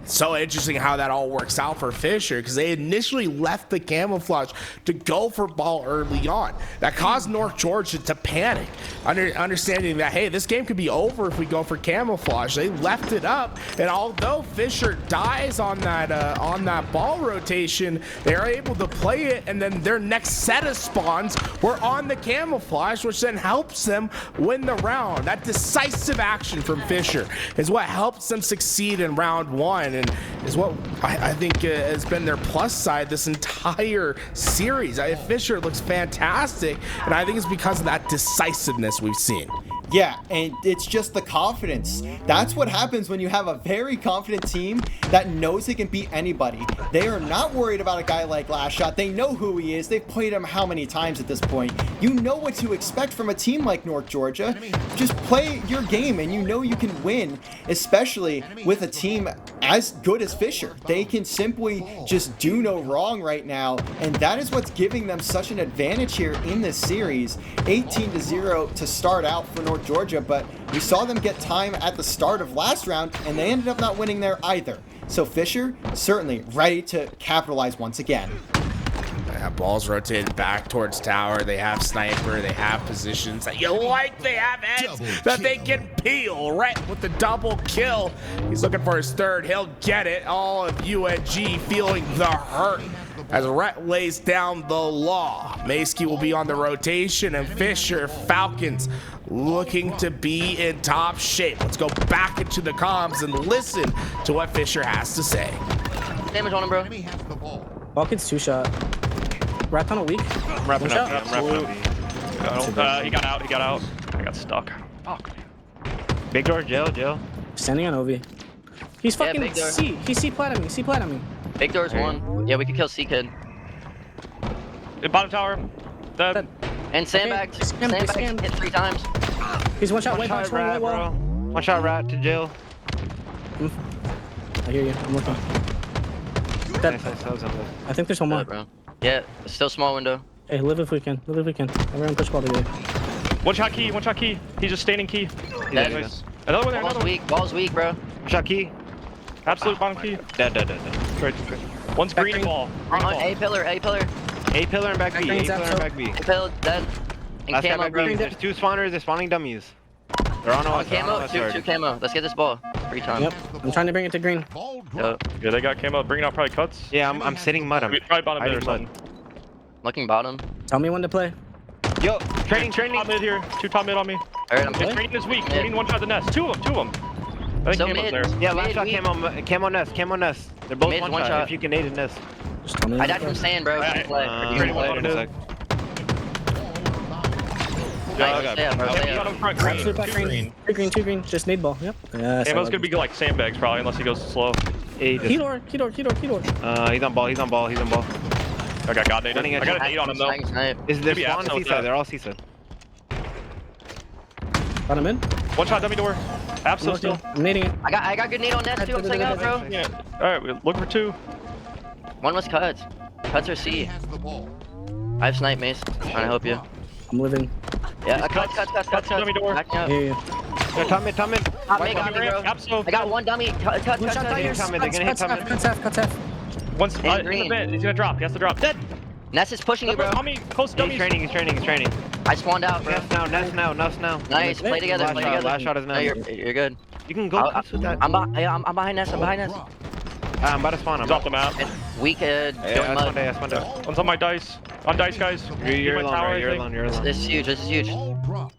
So interesting how that all works out for Fisher, because they initially left the camouflage to go for ball early on. That caused North Georgia to panic, understanding that, hey, this game could be over if we go for camouflage. They left it up, and although Fisher dies on that ball rotation, they're able to play it, and then their next set of spawns were on the camouflage, which then helps them win the round. That decisive action from Fisher is what helps them succeed in round 1. And is what I think has been their plus side this entire series. Fisher looks fantastic, and I think it's because of that decisiveness we've seen. Yeah, and it's just the confidence. That's what happens when you have a very confident team that knows they can beat anybody. They are not worried about a guy like Last Shot. They know who he is. They've played him how many times at this point. You know what to expect from a team like North Georgia. Just play your game and you know you can win, especially with a team as good as Fisher. They can simply just do no wrong right now, and that is what's giving them such an advantage here in this series. 18-0 to start out for North Georgia, but we saw them get time at the start of last round, and they ended up not winning there either. So Fisher certainly ready to capitalize once again. They have balls rotated back towards tower. They have sniper. They have positions that you like. They have heads that they can peel. Rhett with the double kill. He's looking for his third. He'll get it. All of UNG feeling the hurt as Rhett lays down the law. Maskey will be on the rotation, and Fisher Falcons looking to be in top shape. Let's go back into the comms and listen to what Fisher has to say. Damage on him, bro. Enemy has the ball. Falcons 2-shot. Rat on a weak. I'm wrapping up. shot. I'm wrapping up. He got out. He got out. I got stuck. Fuck. Big door, jail. Standing on Ovi. He's Yeah, fucking big door. C. He's C plat on me. C plat on me. Big door's one. Yeah, we could kill C-Kid. Bottom tower. Dead. And sandbags. Okay, scam, Sandbags scam. hit 3 times. He's one shot. One White box. shot White rat, wall. bro. One shot rat to jail. I hear you. I'm looking. Dead. Nice. That was on this. I think there's one more. Yeah, bro. Yeah, still small window. Hey, live if we can. Live if we can. Everyone push ball together. One shot key. He's just standing key. Dead. Nice. Another one there. Ball's Another one. weak. Ball's weak, bro. One shot key. Absolute bottom key. Dead. Straight. One's green green. ball. Green On ball. A pillar. A pillar and back B. A Green's pillar and absolute. back B. A pillar dead. And Last guy camo, back bro. B. There's 2 spawners. They're spawning dummies. They're on On us. they're on camo. us Two hard. camo. Let's get this ball. 3 times. Yep. I'm trying to bring it to green. Ball Yo, drop. Yeah, they got camo. Bringing out probably cuts. Yeah, I'm sitting mud. I'm Probably bottom mid or hiding something. looking bottom. Tell me when to play. Yo, training. Top mid here. 2 top mid on me. Alright, I'm Training is weak. Training one shot the nest. Two of them. I think So camo's mid. there. Yeah, last Mid, shot weak. camo nest. They're both Mid, one one shot. shot. If you can nade a nest. Just tell me. I when to died from play. sand, bro. Alright, Good play. Training one Later in a on sec. Nice. Yeah, bro. He's Yeah. on front green. Absolute back green. 2 green. Just nade ball. Yep. Yeah. Camo's gonna be like sandbags probably unless he goes slow. Hey, just- Keydor. he's on ball. He's on ball. I got god Running I at got an you. 8 on him though. Snipe. Is there Maybe spawn Abso with seaside? that. They're all seaside. Got him in. One shot dummy door. Abso still. I'm nading it. I got good nade on nest too. I'm saying out, bro. Yeah. Alright, we look for 2. One was cuts. Cuts are C. Has the ball. I have snipe mace. Trying to help you. I'm living. Yeah, Cuts, cuts. dummy door. Backing I up. hear you. Yeah, top mid. Top mid got me, bro. Abso. I got one dummy. Cut. One shot tigers. They're gonna hit top mid. Cuts half. One's And in the green. mid. He's gonna drop. He has to drop. Dead. Nest is pushing you, bro. On me. Close dummies. He's training. I spawned out, bro. Nest now. Nice. Play together. Last Play shot, together. last shot is No, nest. you're good. You can go I'll- cuts with that. I'm behind Nest. I'm behind Nest. Drop. I'm about to spawn. He's off the map. Weak Yeah, doing mud. that's one day. One's on my dice. On dice, guys. You're my alone, tower, right? I You're think. alone. This is huge. This is huge. Ball drop.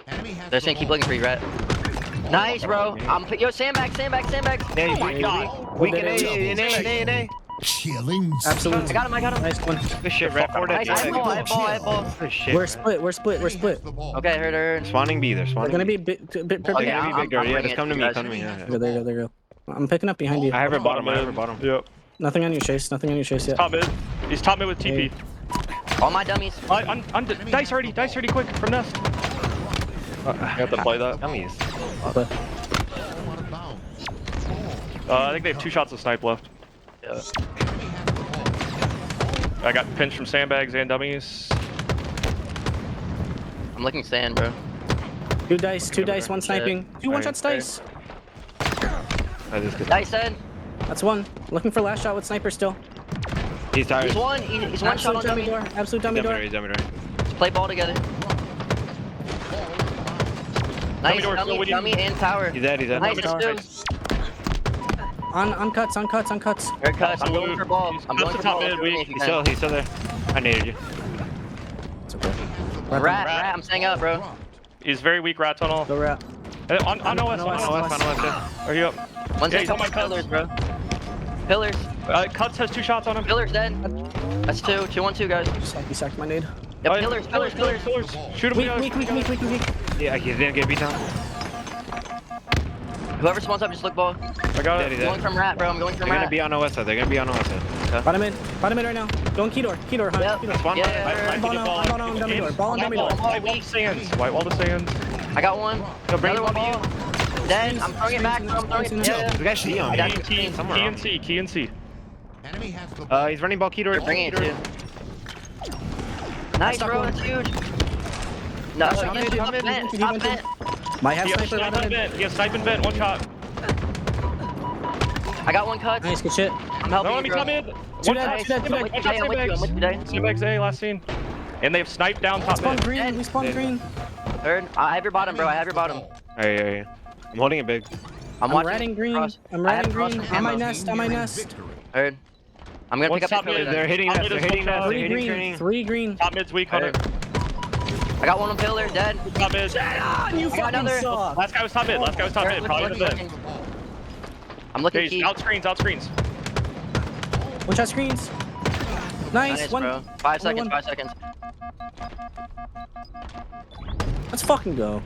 Enemy has They're the just gonna keep ball. looking for you, Rat. Nice, bro. Yo, sandbag. Yeah, Oh my god. We can A. Killing. Absolute. I got him. Nice one. Good shit, Red 4 Nice. I have ball. Good shit. We're split. We're split. The ball. Okay, heard. Spawning B. They're They're spawning gonna B. be bit Oh, They're yeah, gonna be big door. I'm Yeah, bringing just it come to to me. you Come to me. guys. Yeah. There you go. I'm picking up behind you. I have her bottom. Yep. Nothing on you, Chase. yet. Top mid. He's top mid with TP. All my dummies. On dice already quick from nest. You have to play that. Dummies. Okay. Ball out of bounds. I think they have 2 shots of snipe left. Yeah. I got pinched from sandbags and dummies. I'm looking sand, bro. 2 dice, 1 sniping. 2 one-shots Alright, dice. I just get. Dice dead. That's 1. Looking for last shot with sniper still. He's tired. He's one. He's one shot on dummy. door. Absolute dummy door. Dummy door. Let's play ball together. Nice, door, still with you. dummy and tower. He's dead. Nice, door. let's do. On cuts. Here it cuts. I'm going for ball. I'm going for ball. Top mid, If you He's can. still there. I naded you. It's okay. Rat. I'm staying up, bro. He's very weak rat tunnel. Go rat. On OS. Are you up? One's Yeah, yeah, he's on my pillars, bro. Pillars. Cuts has 2 shots on him. Pillars dead. That's 2. 2-on-2, guys. He sacked my nade. Yep, Oh, pillars. Shoot him. Weak. Yeah, he didn't get beat down. Whoever spawns up, just look ball. I got Daddy, it. daddy. I'm going from rat, bro. I'm going from They're gonna rat. be on OSA. They're gonna be on OSA. Bottom mid right now. Going key door, huh? Yep. Key door. Spawn. Yeah. Ball on dummy door. Ball on dummy door. White wall to sands. White wall to sands. I got one. Yo, bring Another it one up to ball. Dead. I'm throwing it back. I'm throwing it. Yeah. The guy's Leon. I got Key somewhere. and C. Key and C. Enemy has the ball. He's running ball key door. They're bringing it, too. Nice, bro. That's huge. No, Top mid. top vent. Might have He has sniper snipe right and on vent. He has snipe and vent. One shot. I got one cut. Nice, good shit. I'm helping No, you, me bro. come in. Two One dead, shot. two dead. One shot. I'm with you, Day. Sandbags A, last scene. And they have sniped down top Spawn mid. green. We spawn green. Third. I have your bottom, bro. I have your bottom. Hey. I'm holding it big. I'm I'm watching. ratting green. cross. I'm I have ratting cross green. with On my ammo. nest. On my nest. Third. I'm gonna One pick up top your mid. pillar. They're hitting Top us. mid They're is hitting one us. shot. They're Three hitting green. turning. 3 green. Top mid's weak. Hunter. I got one on pillar. Dead. Top mid. You I got fucking another. suck. Last guy was top mid. Last guy was top mid. Probably in the mid. I'm looking Okay, key. out screens. One shot screens. Nice. Nice, One. bro. 5 only seconds. one. 5 seconds. Let's fucking go.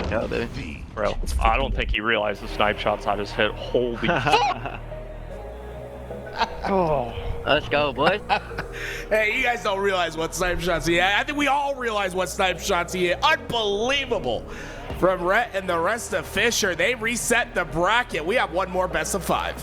Go, baby. Bro, I don't think he realized the snipe shots I just hit. Holy fuck. Oh. Let's go, boys. Hey, you guys don't realize what snipe shots he had. I think we all realize what snipe shots he hit. Unbelievable. From Rhett and the rest of Fisher, they reset the bracket. We have one more best of 5.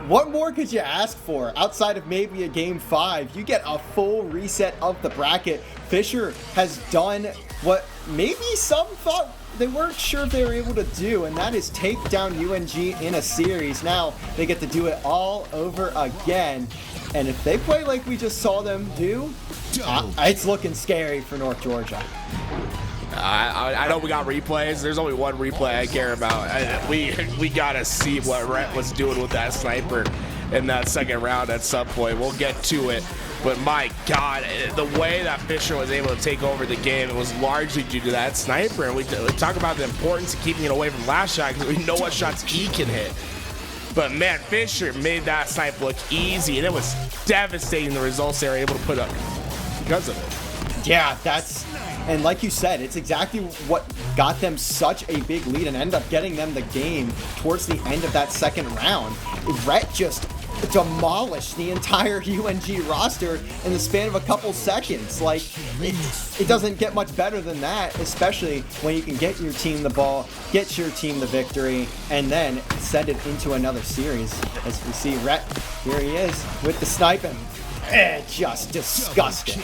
What more could you ask for outside of maybe a game 5? You get a full reset of the bracket. Fisher has done what maybe some thought they weren't sure if they were able to do, and that is take down UNG in a series. Now they get to do it all over again. And if they play like we just saw them do, it's looking scary for North Georgia. I know we got replays. There's only one replay I care about. We gotta see what Rhett was doing with that sniper in that second round at some point. We'll get to it. But my God, the way that Fisher was able to take over the game, it was largely due to that sniper. And we talk about the importance of keeping it away from last shot because we know what shots he can hit. But man, Fisher made that snipe look easy, and it was devastating the results they were able to put up because of it. Yeah, and like you said, it's exactly what got them such a big lead and ended up getting them the game towards the end of that second round. Rhett just demolished the entire UNG roster in the span of a couple seconds. Like, it doesn't get much better than that, especially when you can get your team the ball, get your team the victory, and then send it into another series. As we see Rhett, here he is with the sniping. Just disgusting.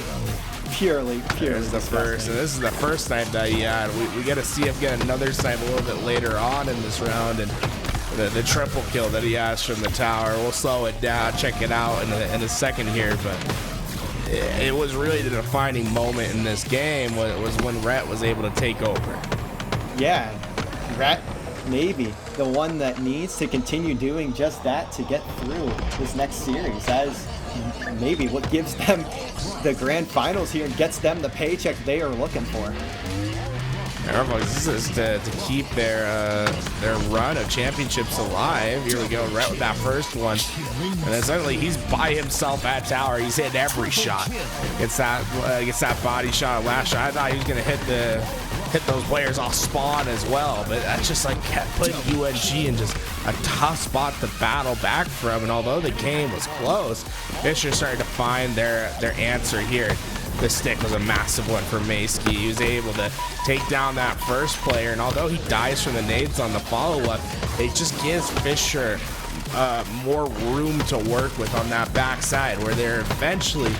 Purely Here's the first, and this is the first snipe that he had. We got to see him get another snipe a little bit later on in this round, and the triple kill that he has from the tower. We'll slow it down, check it out in a second here, but it was really the defining moment in this game was when Rhett was able to take over. Yeah, Rhett maybe the one that needs to continue doing just that to get through this next series. That is maybe what gives them the grand finals here and gets them the paycheck they are looking for. This is to keep their run of championships alive. Here we go, right with that first one. And then suddenly he's by himself at tower. He's hitting every shot. Gets that body shot, last shot. I thought he was gonna hit those players off spawn as well, but that's just like kept putting UNG in just a tough spot to battle back from. And although the game was close, Fisher started to find their answer here. The stick was a massive one for Mayski. He was able to take down that first player, and although he dies from the nades on the follow-up, it just gives Fisher more room to work with on that backside, where they're eventually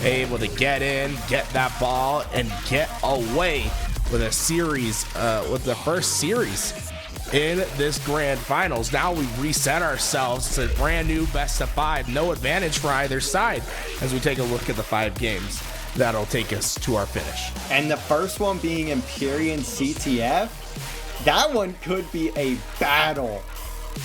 able to get in, get that ball, and get away with a series, with the first series in this grand finals. Now we reset ourselves to brand new best of 5, no advantage for either side as we take a look at the 5 games that'll take us to our finish. And the first one being Empyrean CTF, that one could be a battle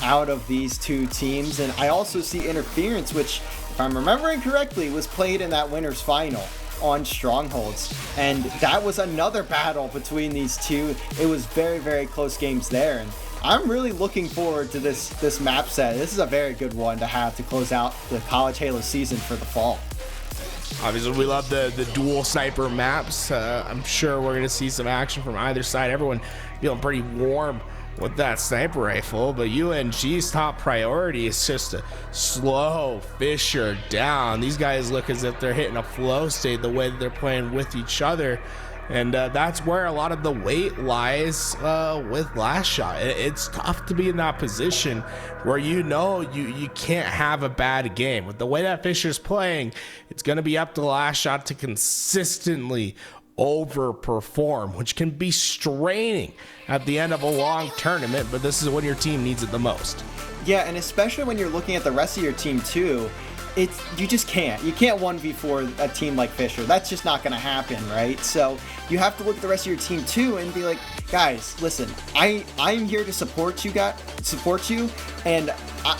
out of these two teams. And I also see Interference, which, if I'm remembering correctly, was played in that winner's final on Strongholds. And that was another battle between these two. It was very, very close games there. And I'm really looking forward to this map set. This is a very good one to have to close out the College Halo season for the fall. Obviously, we love the dual sniper maps. I'm sure we're going to see some action from either side. Everyone feeling pretty warm with that sniper rifle, but UNG's top priority is just to slow Fisher down. These guys look as if they're hitting a flow state the way that they're playing with each other. And that's where a lot of the weight lies with last shot. It's tough to be in that position where you can't have a bad game. With the way that Fisher's playing, it's going to be up to last shot to consistently overperform, which can be straining at the end of a long tournament, but this is when your team needs it the most. Yeah, and especially when you're looking at the rest of your team too, you just can't. You can't 1v4 a team like Fisher. That's just not going to happen, right? So you have to look at the rest of your team too and be like, guys, listen, I'm here to support you, and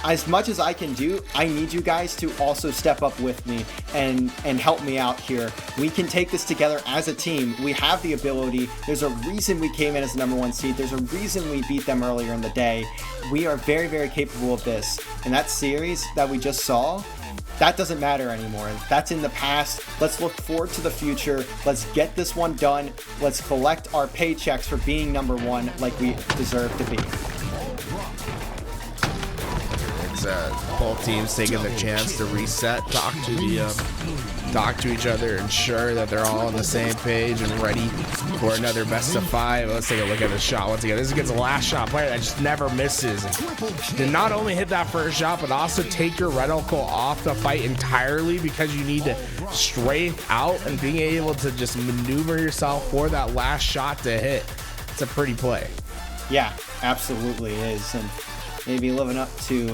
as much as I can do, I need you guys to also step up with me and help me out here. We can take this together as a team. We have the ability. There's a reason we came in as the #1 seed. There's a reason we beat them earlier in the day. We are very, very capable of this. And that series that we just saw, that doesn't matter anymore. That's in the past. Let's look forward to the future. Let's get this one done. Let's collect our paychecks for being #1 like we deserve to be. It's both teams taking their chance to reset, talk to each other, ensure that they're all on the same page and ready for another best of 5. Let's take a look at the shot once again. This is against the last shot player that just never misses. And to not only hit that first shot, but also take your reticle off the fight entirely because you need to strafe out, and being able to just maneuver yourself for that last shot to hit. It's a pretty play. Yeah, absolutely is. And maybe living up to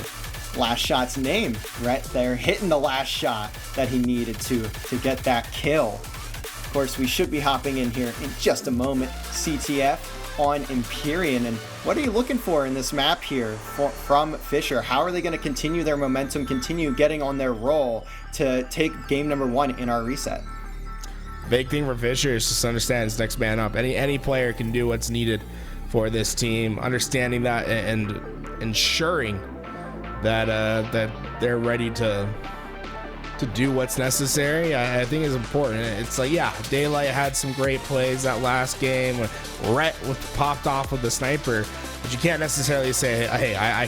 last shot's name right there, hitting the last shot that he needed to get that kill. Of course, we should be hopping in here in just a moment. CTF on Empyrean, and what are you looking for in this map here from Fisher? How are they going to continue their momentum, continue getting on their roll to take game #1 in our reset? Big thing for Fisher is just understand his next man up. Any player can do what's needed for this team. Understanding that and ensuring that they're ready to do what's necessary, I think is important. It's like, yeah, Daylight had some great plays that last game when Rhett popped off with the sniper, but you can't necessarily say, hey, I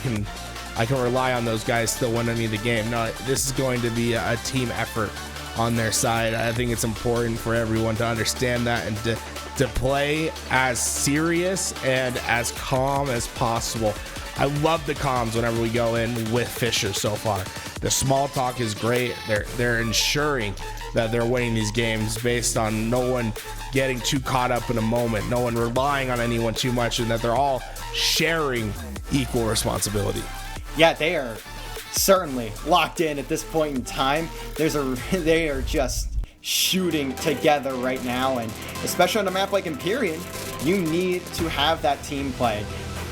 can rely on those guys still winning me the game. No, this is going to be a team effort on their side. I think it's important for everyone to understand that and to play as serious and as calm as possible. I love the comms whenever we go in with Fisher so far. The small talk is great. They're ensuring that they're winning these games based on no one getting too caught up in a moment, no one relying on anyone too much, and that they're all sharing equal responsibility. Yeah, they are certainly locked in at this point in time. They are just shooting together right now, and especially on a map like Empyrean, you need to have that team play.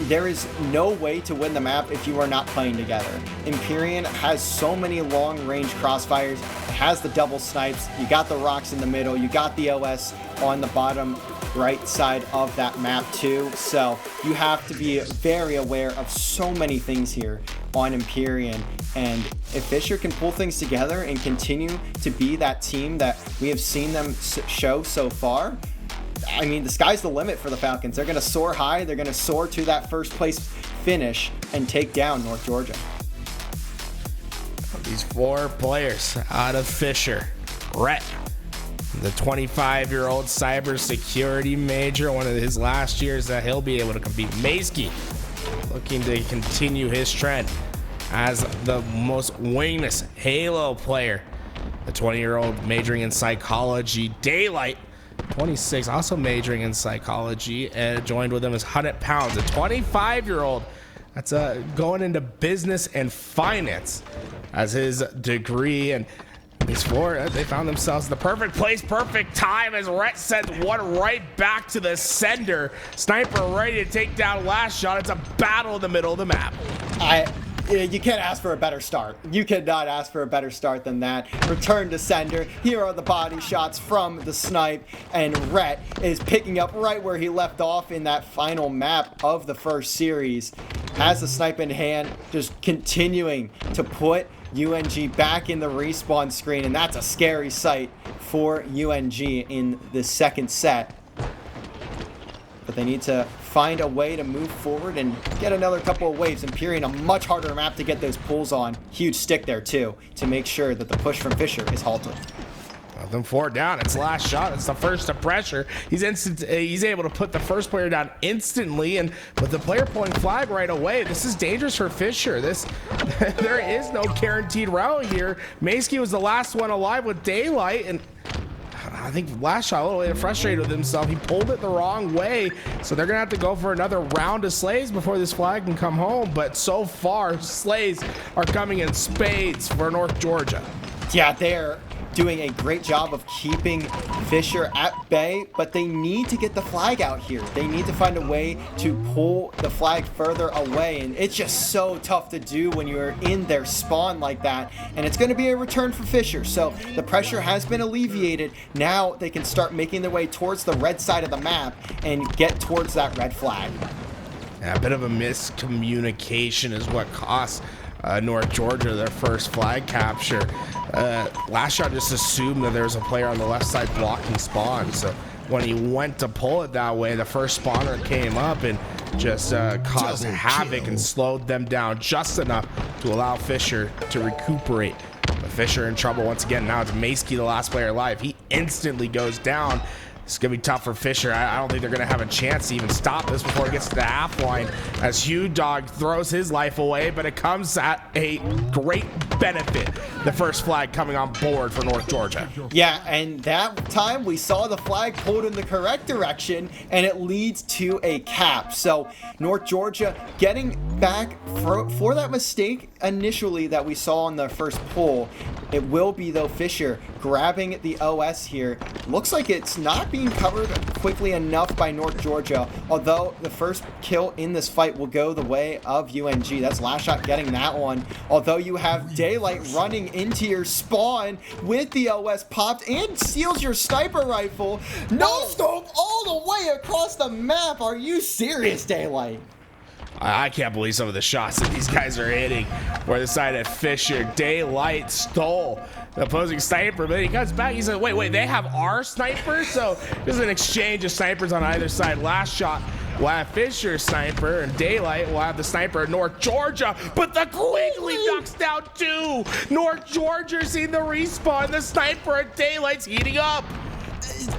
There is no way to win the map if you are not playing together. Empyrean has so many long-range crossfires. It has the double snipes. You got the rocks in the middle. You got the OS on the bottom right side of that map too. So you have to be very aware of so many things here on Empyrean. And if Fisher can pull things together and continue to be that team that we have seen them show so far, I mean, the sky's the limit for the Falcons. They're going to soar high. They're going to soar to that first place finish and take down North Georgia. These 4 players out of Fisher. Rhett, the 25-year-old cybersecurity major, one of his last years that he'll be able to compete. Maysky, looking to continue his trend as the most wingless Halo player. The 20-year-old majoring in psychology. Daylight, 26, also majoring in psychology, and joined with him is 100 pounds. A 25-year-old that's going into business and finance as his degree. And these 4, they found themselves in the perfect place, perfect time, as Rhett sends one right back to the sender. Sniper ready to take down last shot. It's a battle in the middle of the map. You can't ask for a better start. You cannot ask for a better start than that. Return to sender. Here are the body shots from the snipe, and Rhett is picking up right where he left off in that final map of the first series. Has the snipe in hand, just continuing to put UNG back in the respawn screen, and that's a scary sight for UNG in the second set. But they need to find a way to move forward and get another couple of waves. Empyrean, a much harder map to get those pulls on. Huge stick there too, to make sure that the push from Fisher is halted. Them 4 down. It's last shot. It's the first to pressure. He's able to put the first player down instantly, and with the player pulling flag right away, this is dangerous for Fisher. There is no guaranteed rally here. Maysky was the last one alive with daylight, and I think last shot a little bit frustrated with himself. He pulled it the wrong way, so they're gonna have to go for another round of slays before this flag can come home. But so far, slays are coming in spades for North Georgia. Yeah, they're doing a great job of keeping Fisher at bay, but they need to get the flag out here. They need to find a way to pull the flag further away, and it's just so tough to do when you're in their spawn like that, and it's going to be a return for Fisher. So the pressure has been alleviated. Now they can start making their way towards the red side of the map and get towards that red flag. Yeah, a bit of a miscommunication is what cost North Georgia their first flag capture. Last shot just assumed that there was a player on the left side blocking spawn, so when he went to pull it that way, the first spawner came up and just caused havoc and slowed them down just enough to allow Fisher to recuperate. But Fisher in trouble once again. Now it's Maysky, the last player alive. He instantly goes down. It's going to be tough for Fisher. I don't think they're going to have a chance to even stop this before it gets to the half line, as Hugh Dog throws his life away, but it comes at a great benefit. The first flag coming on board for North Georgia. Yeah, and that time we saw the flag pulled in the correct direction, and it leads to a cap. So North Georgia getting back for that mistake initially that we saw on the first pull. It will be, though, Fisher grabbing the OS here. Looks like it's not being covered quickly enough by North Georgia, although the first kill in this fight will go the way of UNG. That's last shot getting that one. Although you have Daylight running into your spawn with the OS popped and steals your sniper rifle. No scope all the way across the map. Are you serious, Daylight? I can't believe some of the shots that these guys are hitting. Where the side of Fisher, Daylight stole the opposing sniper, but he comes back. He said, wait, they have our snipers? So there's an exchange of snipers on either side. Last shot will have Fisher's sniper, and Daylight will have the sniper of North Georgia, but the Quigley knocks down 2. North Georgia seeing the respawn. The sniper at Daylight's heating up.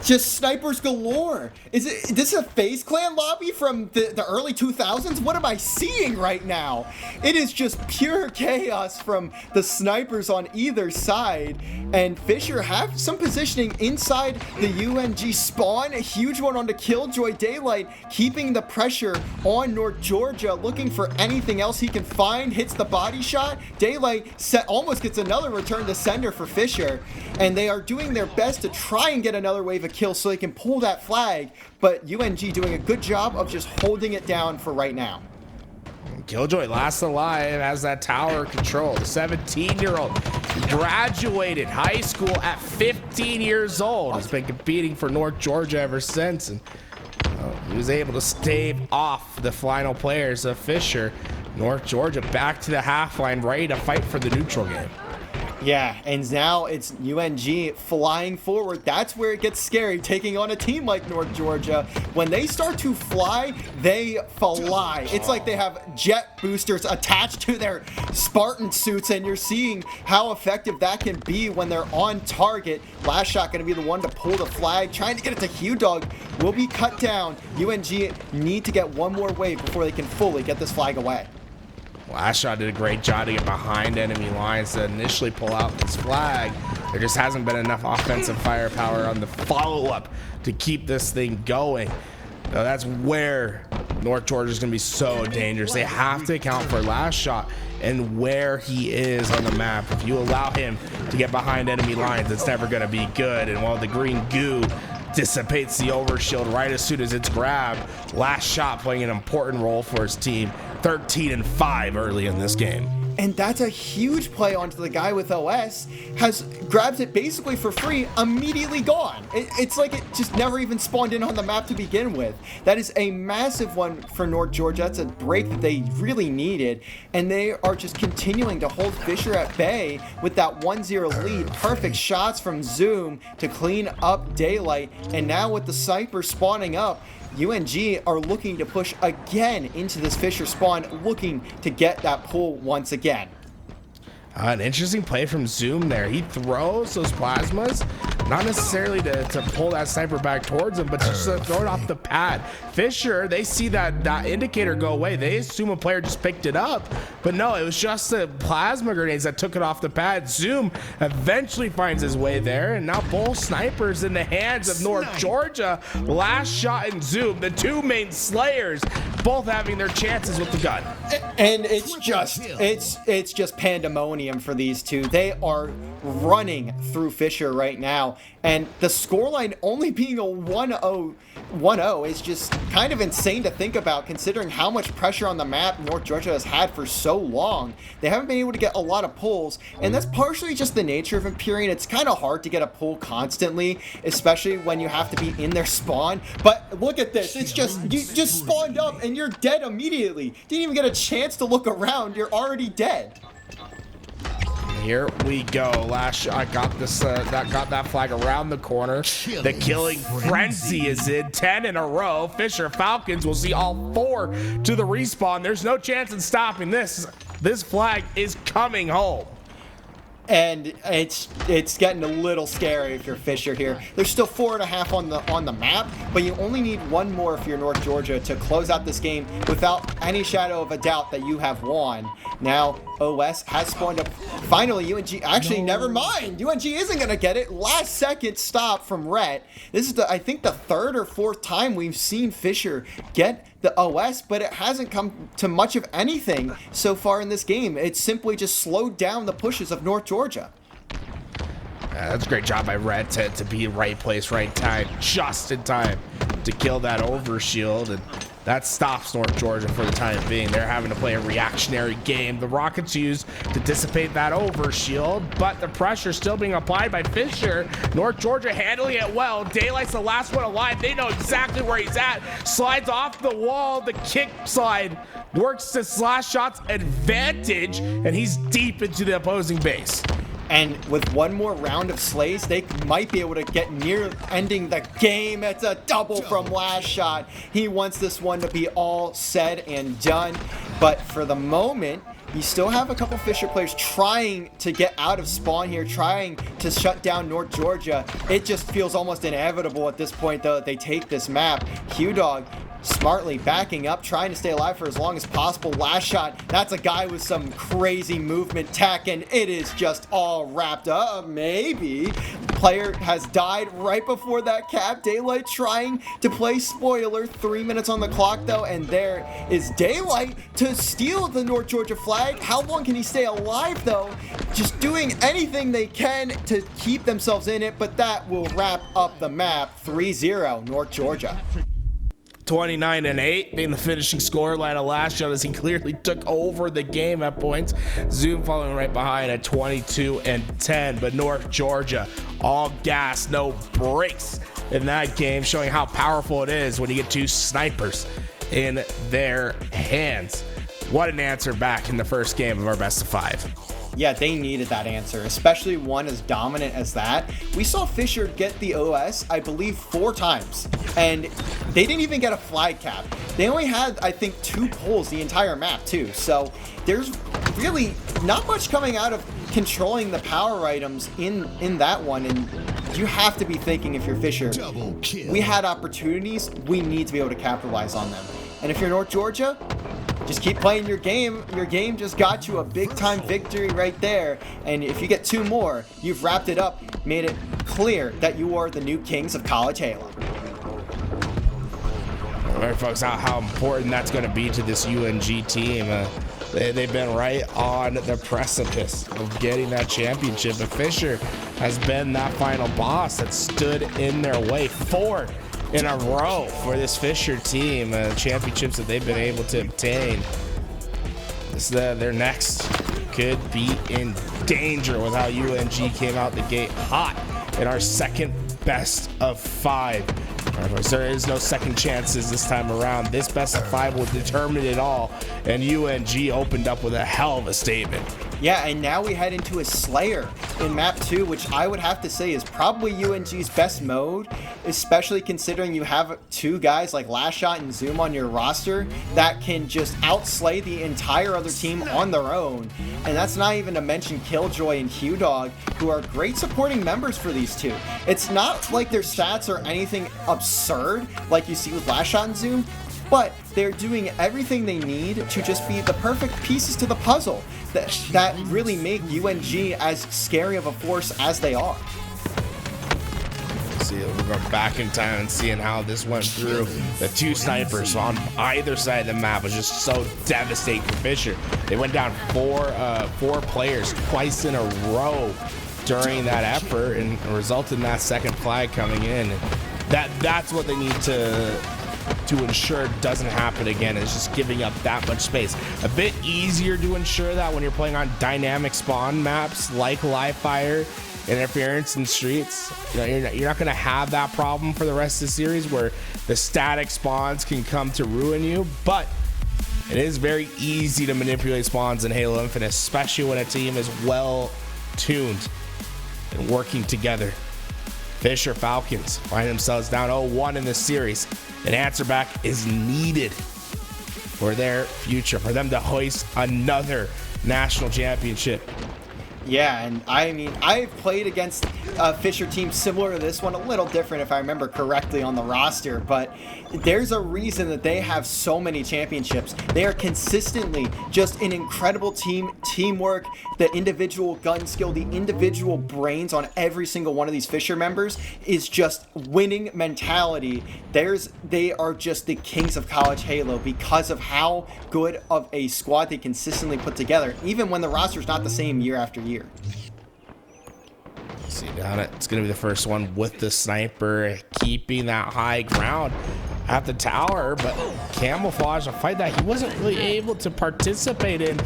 Just snipers galore. Is this a FaZe Clan lobby from the early 2000s? What am I seeing right now? It is just pure chaos from the snipers on either side. And Fisher have some positioning inside the UNG spawn. A huge one onto Killjoy. Daylight keeping the pressure on North Georgia, looking for anything else he can find. Hits the body shot. Daylight almost gets another return to sender for Fisher. And they are doing their best to try and get another wave of kills so they can pull that flag, but UNG doing a good job of just holding it down for right now. Killjoy last alive, has that tower control. The 17-year-old graduated high school at 15 years old. Has been competing for North Georgia ever since, and he was able to stave off the final players of Fisher. North Georgia back to the half line, ready to fight for the neutral game. Yeah, and now it's UNG flying forward. That's where it gets scary, taking on a team like North Georgia. When they start to fly, they fly. It's like they have jet boosters attached to their Spartan suits, and you're seeing how effective that can be when they're on target. Last shot going to be the one to pull the flag, trying to get it to Hugh Dog. Will be cut down. UNG need to get one more wave before they can fully get this flag away. Last shot did a great job to get behind enemy lines to initially pull out this flag. There just hasn't been enough offensive firepower on the follow-up to keep this thing going. Now that's where North Georgia is going to be so dangerous. They have to account for last shot and where he is on the map. If you allow him to get behind enemy lines, it's never going to be good. And while the green goo dissipates the overshield right as soon as it's grabbed, last shot playing an important role for his team. 13-5 early in this game. and that's a huge play onto the guy with OS, grabs it basically for free, immediately gone. It's like it just never even spawned in on the map to begin with. That is a massive one for North Georgia. That's a break that they really needed, and they are just continuing to hold Fisher at bay with that 1-0 lead. Perfect shots from Zoom to clean up Daylight, and now with the Cypher spawning up, UNG are looking to push again into this Fisher spawn, looking to get that pull once again. An interesting play from Zoom there. He throws those plasmas, not necessarily to pull that sniper back towards him, but just to throw it off the pad. Fisher, they see that indicator go away. They assume a player just picked it up, but no, it was just the plasma grenades that took it off the pad. Zoom eventually finds his way there, and now both snipers in the hands of North Georgia. Last shot in Zoom, the two main slayers, both having their chances with the gun. And it's just pandemonium for these two. They are running through Fisher right now, and the scoreline only being a 1-0 is just kind of insane to think about, considering how much pressure on the map North Georgia has had for so long. They haven't been able to get a lot of pulls, and that's partially just the nature of Empyrean. It's kind of hard to get a pull constantly, especially when you have to be in their spawn. But look at this, it's just, you just spawned up and you're dead immediately. Didn't even get a chance to look around, you're already dead. Here we go. Last shot got this. Got that flag around the corner. The killing frenzy is in 10 in a row. Fisher Falcons will see all 4 to the respawn. There's no chance in stopping this. This flag is coming home. And it's getting a little scary if you're Fisher here. There's still 4.5 on the map, but you only need 1 more if you're North Georgia to close out this game without any shadow of a doubt that you have won. Now OS has spawned up. Finally, UNG, actually, never mind. UNG isn't going to get it. Last second stop from Rhett. This is, I think, the 3rd or 4th time we've seen Fisher get the OS, but it hasn't come to much of anything so far in this game. It's simply just slowed down the pushes of North Georgia. That's a great job by Red to be right place, right time, just in time to kill that overshield, and that stops North Georgia for the time being. They're having to play a reactionary game. The Rockets use to dissipate that overshield, but the pressure still being applied by Fisher. North Georgia handling it well. Daylight's the last one alive. They know exactly where he's at. Slides off the wall. The kick slide works to slash shots advantage, and he's deep into the opposing base. And with 1 more round of slays, they might be able to get near ending the game. It's a double from last shot. He wants this one to be all said and done. But for the moment, you still have a couple Fisher players trying to get out of spawn here, trying to shut down North Georgia. It just feels almost inevitable at this point, though, that they take this map. Q-Dog smartly backing up, trying to stay alive for as long as possible. Last shot, that's a guy with some crazy movement tech, and it is just all wrapped up. Maybe player has died right before that cap. Daylight trying to play spoiler. 3 minutes on the clock, though, and there is Daylight to steal the North Georgia flag. How long can he stay alive, though? Just doing anything they can to keep themselves in it, but that will wrap up the map. 3-0 North Georgia. 29-8 being the finishing scoreline of last shot, as he clearly took over the game at points. Zoom following right behind at 22-10, but North Georgia all gas, no brakes in that game, showing how powerful it is when you get 2 snipers in their hands. What an answer back in the first game of our best of 5. Yeah, they needed that answer, especially one as dominant as that. We saw Fisher get the OS, I believe, 4 times, and they didn't even get a flag cap. They only had, I think, 2 pulls the entire map, too. So there's really not much coming out of controlling the power items in that one, and you have to be thinking, if you're Fisher, we had opportunities, we need to be able to capitalize on them. And if you're North Georgia, just keep playing your game. Your game just got you a big-time victory right there. And if you get 2 more, you've wrapped it up, made it clear that you are the new kings of College Halo. All right, folks, how important that's going to be to this UNG team. They've been right on the precipice of getting that championship. But Fisher has been that final boss that stood in their way. 4 in a row for this Fisher team, championships that they've been able to obtain. This is their next could be in danger with how UNG came out the gate hot in our second best of 5. There is no second chances this time around. This best of 5 will determine it all, and UNG opened up with a hell of a statement. Yeah, and now we head into a Slayer in map 2, which I would have to say is probably UNG's best mode, especially considering you have 2 guys like Last Shot and Zoom on your roster that can just outslay the entire other team on their own. And that's not even to mention Killjoy and HughDog, who are great supporting members for these 2. It's not like their stats are anything absurd like you see with Last Shot and Zoom, but they're doing everything they need to just be the perfect pieces to the puzzle that really make UNG as scary of a force as they are. See, we're going back in time and seeing how this went through. The 2 snipers on either side of the map was just so devastating for Fisher. They went down 4 players twice in a row during that effort, and resulted in that second flag coming in. That's what they need to ensure it doesn't happen again, is just giving up that much space. A bit easier to ensure that when you're playing on dynamic spawn maps like live fire, interference, and streets. You know, you're not going to have that problem for the rest of the series where the static spawns can come to ruin you, but it is very easy to manipulate spawns in Halo Infinite, especially when a team is well tuned and working together. Fisher Falcons find themselves down 0-1 in this series. An answer back is needed for their future, for them to hoist another national championship. Yeah, and I mean, I've played against a Fisher team similar to this one, a little different if I remember correctly on the roster, but there's a reason that they have so many championships. They are consistently just an incredible teamwork, the individual gun skill, the individual brains on every single one of these Fisher members is just winning mentality. They are just the kings of college Halo because of how good of a squad they consistently put together, even when the roster's not the same year after year. See down it. It's going to be the first one with the sniper keeping that high ground at the tower, but Camouflage, a fight that he wasn't really able to participate in,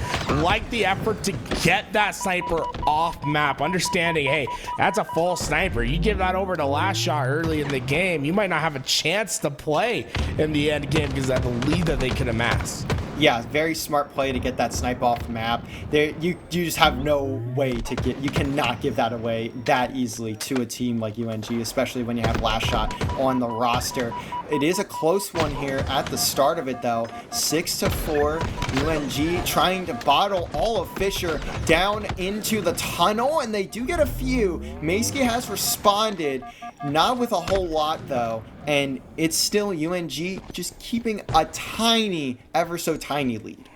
like the effort to get that sniper off map, understanding, hey, that's a full sniper. You give that over to Last Shot early in the game, you might not have a chance to play in the end game because of the lead that they can amass. Yeah, very smart play to get that snipe off map. You just have no way to get, you cannot give that away that easily to a team like UNG, especially when you have Last Shot on the roster. It is a close one here at the start of it though. 6-4, UNG trying to bottle all of Fisher down into the tunnel, and they do get a few. Maysky has responded, not with a whole lot though, and it's still UNG just keeping a tiny, ever so tiny lead.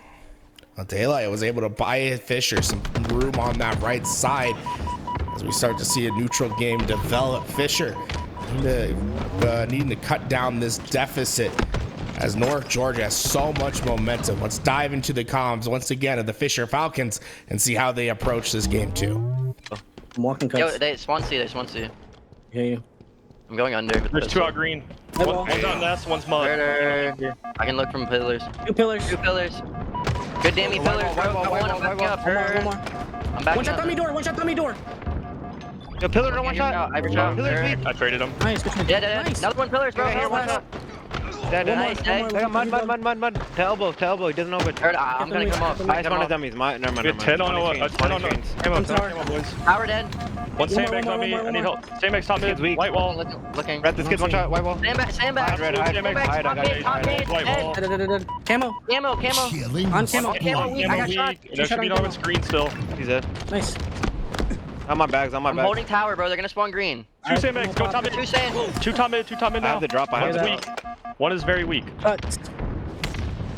Well, Daylight was able to buy Fisher some room on that right side as we start to see a neutral game develop. Fisher needing to cut down this deficit as North Georgia has so much momentum. Let's dive into the comms once again of the Fisher Falcons and see how they approach this game too. I'm walking cuts. Yo, they spawn C, they spawn C. Hear you. I'm going under. There's 2 out green. One's on nest, one's mud. Murder. I can look from pillars. 2 pillars. 2 pillars. Good dammy pillars, bro. Got one, I'm backing up. One more. I'm backing One shot up. dummy door. One shot dummy door. Yo, pillar no one shot. I shot. Pillar's weak. I traded him. Nice. Good shot. Yeah. Nice. Another one pillars, bro. Here, one shot. Dead. Nice, I got mud. To elbow. He doesn't know it. I'm gonna come up. I spawned his dummies. Never mind. 10 on a 10 on a. I'm sorry. Power dead. One sandbag on me. I need help. Sandbag's top mid. weak. White wall. Looking. Red, this kid's one shot. White wall. Sandbag. Red, hide. White wall. Camo. Camo. Killing On camo. Camo weak. I got shot. There should be no screen still. He's dead. Nice. On my bags. I'm holding tower, bro. They're gonna spawn green. 2 sandbags. Go top mid. 2 sand. 2 top mid. 2 top mid now. I have the drop. One's weak. One is very weak. Cuts.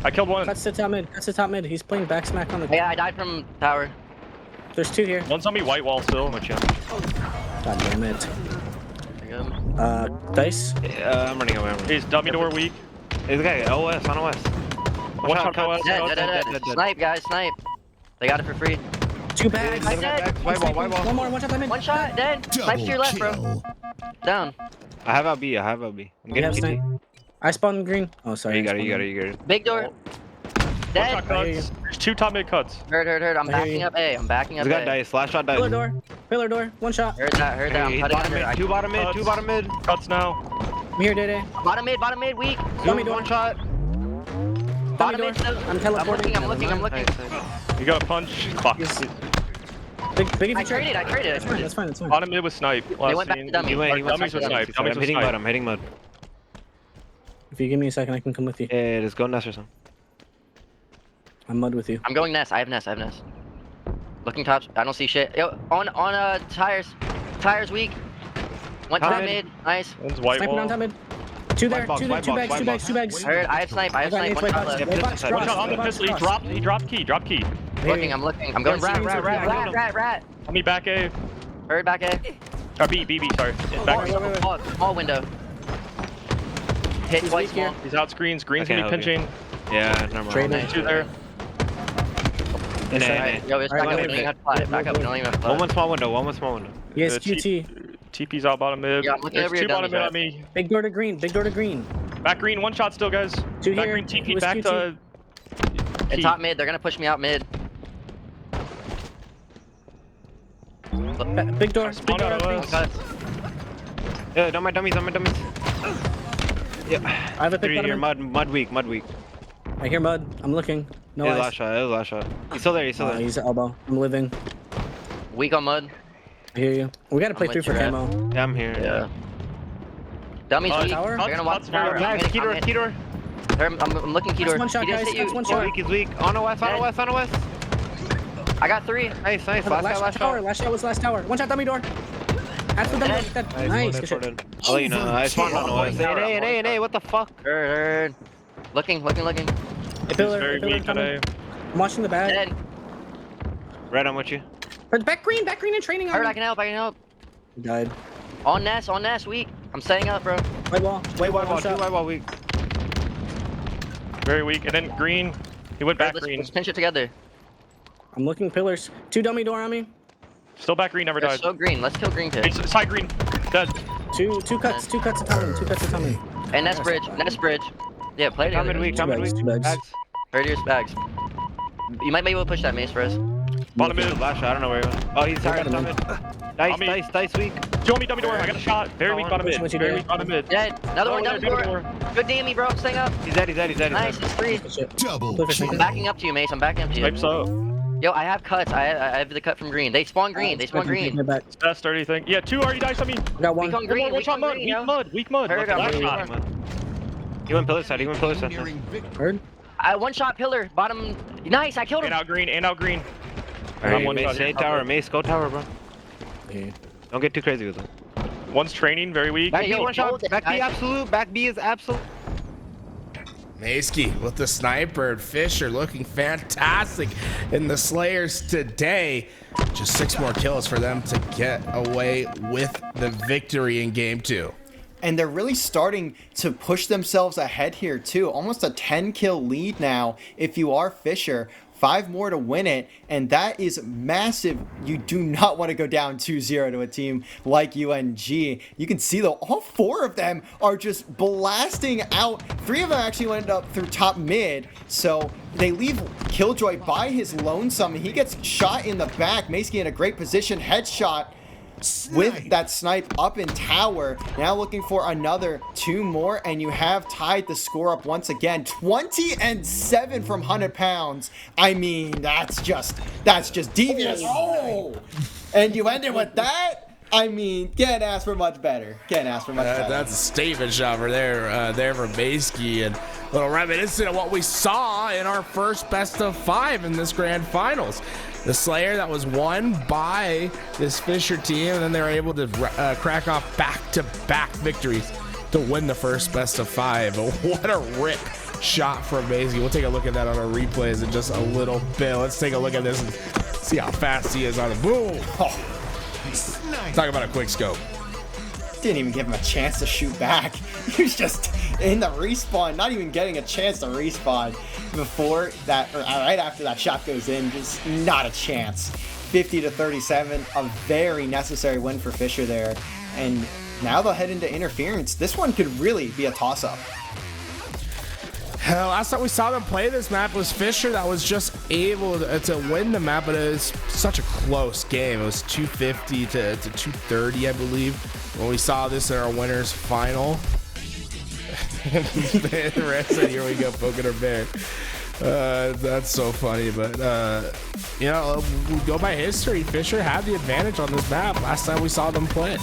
I killed one. Cuts to top mid. Cuts to top mid. He's playing back smack on the. Yeah, I died from tower. There's 2 here. One's on me white wall still. God damn it. Good. Dice. I'm running away. He's dummy door weak. Hey, the guy. OS on OS. One shot OS. Dead. Snipe, guys. Snipe. They got it for free. 2 bags. I'm dead. White wall. One more. One shot top mid. One shot. Dead. Snipe to your left, bro. Down. I have LB. I'm You have getting snipe. CT. I spawned green. Oh, sorry. You got it. Big door. Dead. shot cuts. There's 2 top mid cuts. Heard. I'm I hear backing you. up A. I'm backing up He's got A. dice. Last shot dice. Pillar door. 1 shot. Heard that. I'm Hey, cutting bottom under. mid. 2 bottom mid. 2 bottom mid. Cuts now. I'm here, Day. Bottom mid, weak. Dummy door. 1 shot. Bottom door. mid still. I'm teleporting. I'm looking. You got a punch. Fuck. Yes. Big I traded. That's fine. Bottom mid with snipe. Last went back to scene. dummy. He went Dummies with snipe. Dummies I'm with hitting snipe. mud. I'm hitting mud. If you give me a second, I can come with you. Yeah, just go nest or something. I'm mud with you. I'm going nest. I have nest. Looking top. I don't see shit. Yo, on tires. Tires weak. One Top top mid. mid. Nice. One's white Sniping wall. on top mid. 2 there. White box, 2 white box, white box. 2 bags. Heard. I have snipe. I got One white shot box. left. White box. One One shot on the cross, pistol. He dropped key. Drop key. Looking. I'm going Rat. rat. Let me back A. Heard back A. B, sorry. Back. Small window. Hit He's twice weak here. small. He's out screens. Green's I gonna be can't help pinching. Yeah, normal. Trade. 2 there. In Alright, yo, just Alright, back up. go We don't even have to fly. Back up. We don't even have to fly. One small window. One small window. Yes, The QT. TP's out bottom mid. Yeah, I'm looking There's over your 2 bottom mid dummies, on me. Big door to green. Back green. 1 shot still, guys. 2 Back here. green. TP With back QT. to. And key. top mid. They're gonna push me out mid. Big door. Spawn out Big door. OS. Cuts. Yeah, don't my dummies. Yeah. I have a 3 pick here. bottom. Mud weak. I hear mud. I'm looking. No It was eyes. last shot. He's still there. He's at elbow. I'm living. Weak on mud. I hear you. We gotta play I'm 3 with for you, Rat. camo. Yeah, I'm here. Yeah. Dummies weak. tower? They're gonna watch Cuts, the tower. cuts, Guys, key door. I'm looking key door. That's 1 shot, He just guys. hit you. That's 1 He's shot. weak. On the west. I got 3. Nice. Last Last tower. shot. Last shot was last tower. 1 shot dummy door. That's the dummy. Nice. Good shit. I'll let you know. I spawned on the west. Hey, what the fuck? Heard. Looking. Hey, He's pillar. very Pillar weak coming. today. I'm watching the bag. Dead. Red, I'm with you. Back green and training on Heard. me. I can help. He died. On nest. Weak. I'm staying up, bro. White wall. White wall. 1 Two shot. white wall weak. Very weak. And then green. He went back green. Let's pinch it together. I'm looking pillars. 2 dummy door on me. Still back green. Never They're died. so green. Let's kill green kid. It's side green. Dead. Two cuts. 2 cuts of tummy. 2 cuts of tummy. And nest bridge. Yeah, play Come together. in weak. Two bags. Bags. Heard your bags. You might be able to push that mace for us. Bottom Mid. mid. Last shot. I don't know where he went. Oh, he's tired. got him. Dice weak. Show me dummy door. I got a shot. Very weak bottom mid. What you Very doing? weak bottom mid. Dead. Another one down the door. Good damn bro. I'm staying up. He's dead. Nice. It's 3. Good shit. Double Play for kill. I'm backing up to you, Mace. I'm backing up to you. Types up. Yo, I have cuts. I have the cut from green. They spawn green. Back. Best or anything. Yeah, 2 already dice on me. Got 1. Weak on green. One Weak shot on mud. green, Weak yo. mud. Weak mud. Heard, Last I'm shot. weak. He went pillar side. Nearing victory. Heard. One shot pillar. Bottom. Nice. I killed him. And out green. Alright, one Mace, shot. stay tower. Mace, go tower, bro. Yeah. Don't get too crazy with him. One's training. Very weak. Back Hey, B, yo, 1 shot. hold it, Back B, guys. absolute. Back B is absolute. Maskey with the sniper and Fisher looking fantastic in the Slayers today. Just 6 more kills for them to get away with the victory in game 2. And they're really starting to push themselves ahead here too. Almost a 10 kill lead now if you are Fisher. 5 more to win it, and that is massive. You do not want to go down 2-0 to a team like UNG. You can see though, all 4 of them are just blasting out. 3 of them actually ended up through top mid, so they leave Killjoy by his lonesome. He gets shot in the back. Maskey in a great position, headshot with that snipe up in tower. Now looking for another 2 more, and you have tied the score up once again. 20-7 from 100 pounds. I mean, that's just devious. Oh, and you ended with that. I mean, can't ask for much better. Can't ask for much better. That's a statement shot for there from Maskey, and a little reminiscent of what we saw in our first best of 5 in this grand finals. The Slayer that was won by this Fisher team, and then they were able to crack off back-to-back victories to win the first best of 5. What a rip shot from Maskey. We'll take a look at that on our replays in just a little bit. Let's take a look at this and see how fast he is on it. Boom! Oh. Talk about a quick scope. Didn't even give him a chance to shoot back. He was just in the respawn, not even getting a chance to respawn before that, or right after that shot goes in. Just not a chance. 50-37, a very necessary win for Fisher there. And now they'll head into interference. This one could really be a toss-up. Last time we saw them play this map was Fisher that was just able to win the map, but it was such a close game. It was 250 to 230, I believe, when we saw this in our winners final. Red said, here we go, poking her bear. That's so funny, but you know, we go by history. Fisher had the advantage on this map last time we saw them play.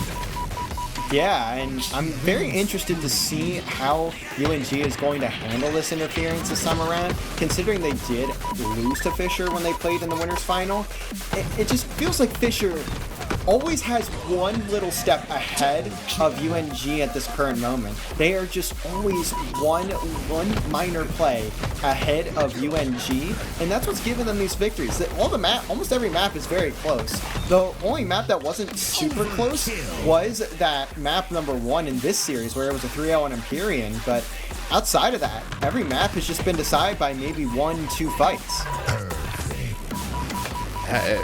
Yeah, and I'm very interested to see how UNG is going to handle this interference this time around, considering they did lose to Fisher when they played in the winners final. It just feels like Fisher always has one little step ahead of UNG at this current moment. They are just always one minor play ahead of UNG, and that's what's giving them these victories. Almost every map is very close. The only map that wasn't super close was that map number 1 in this series, where it was a 3-0 on Empyrean, but outside of that, every map has just been decided by maybe 1-2 fights.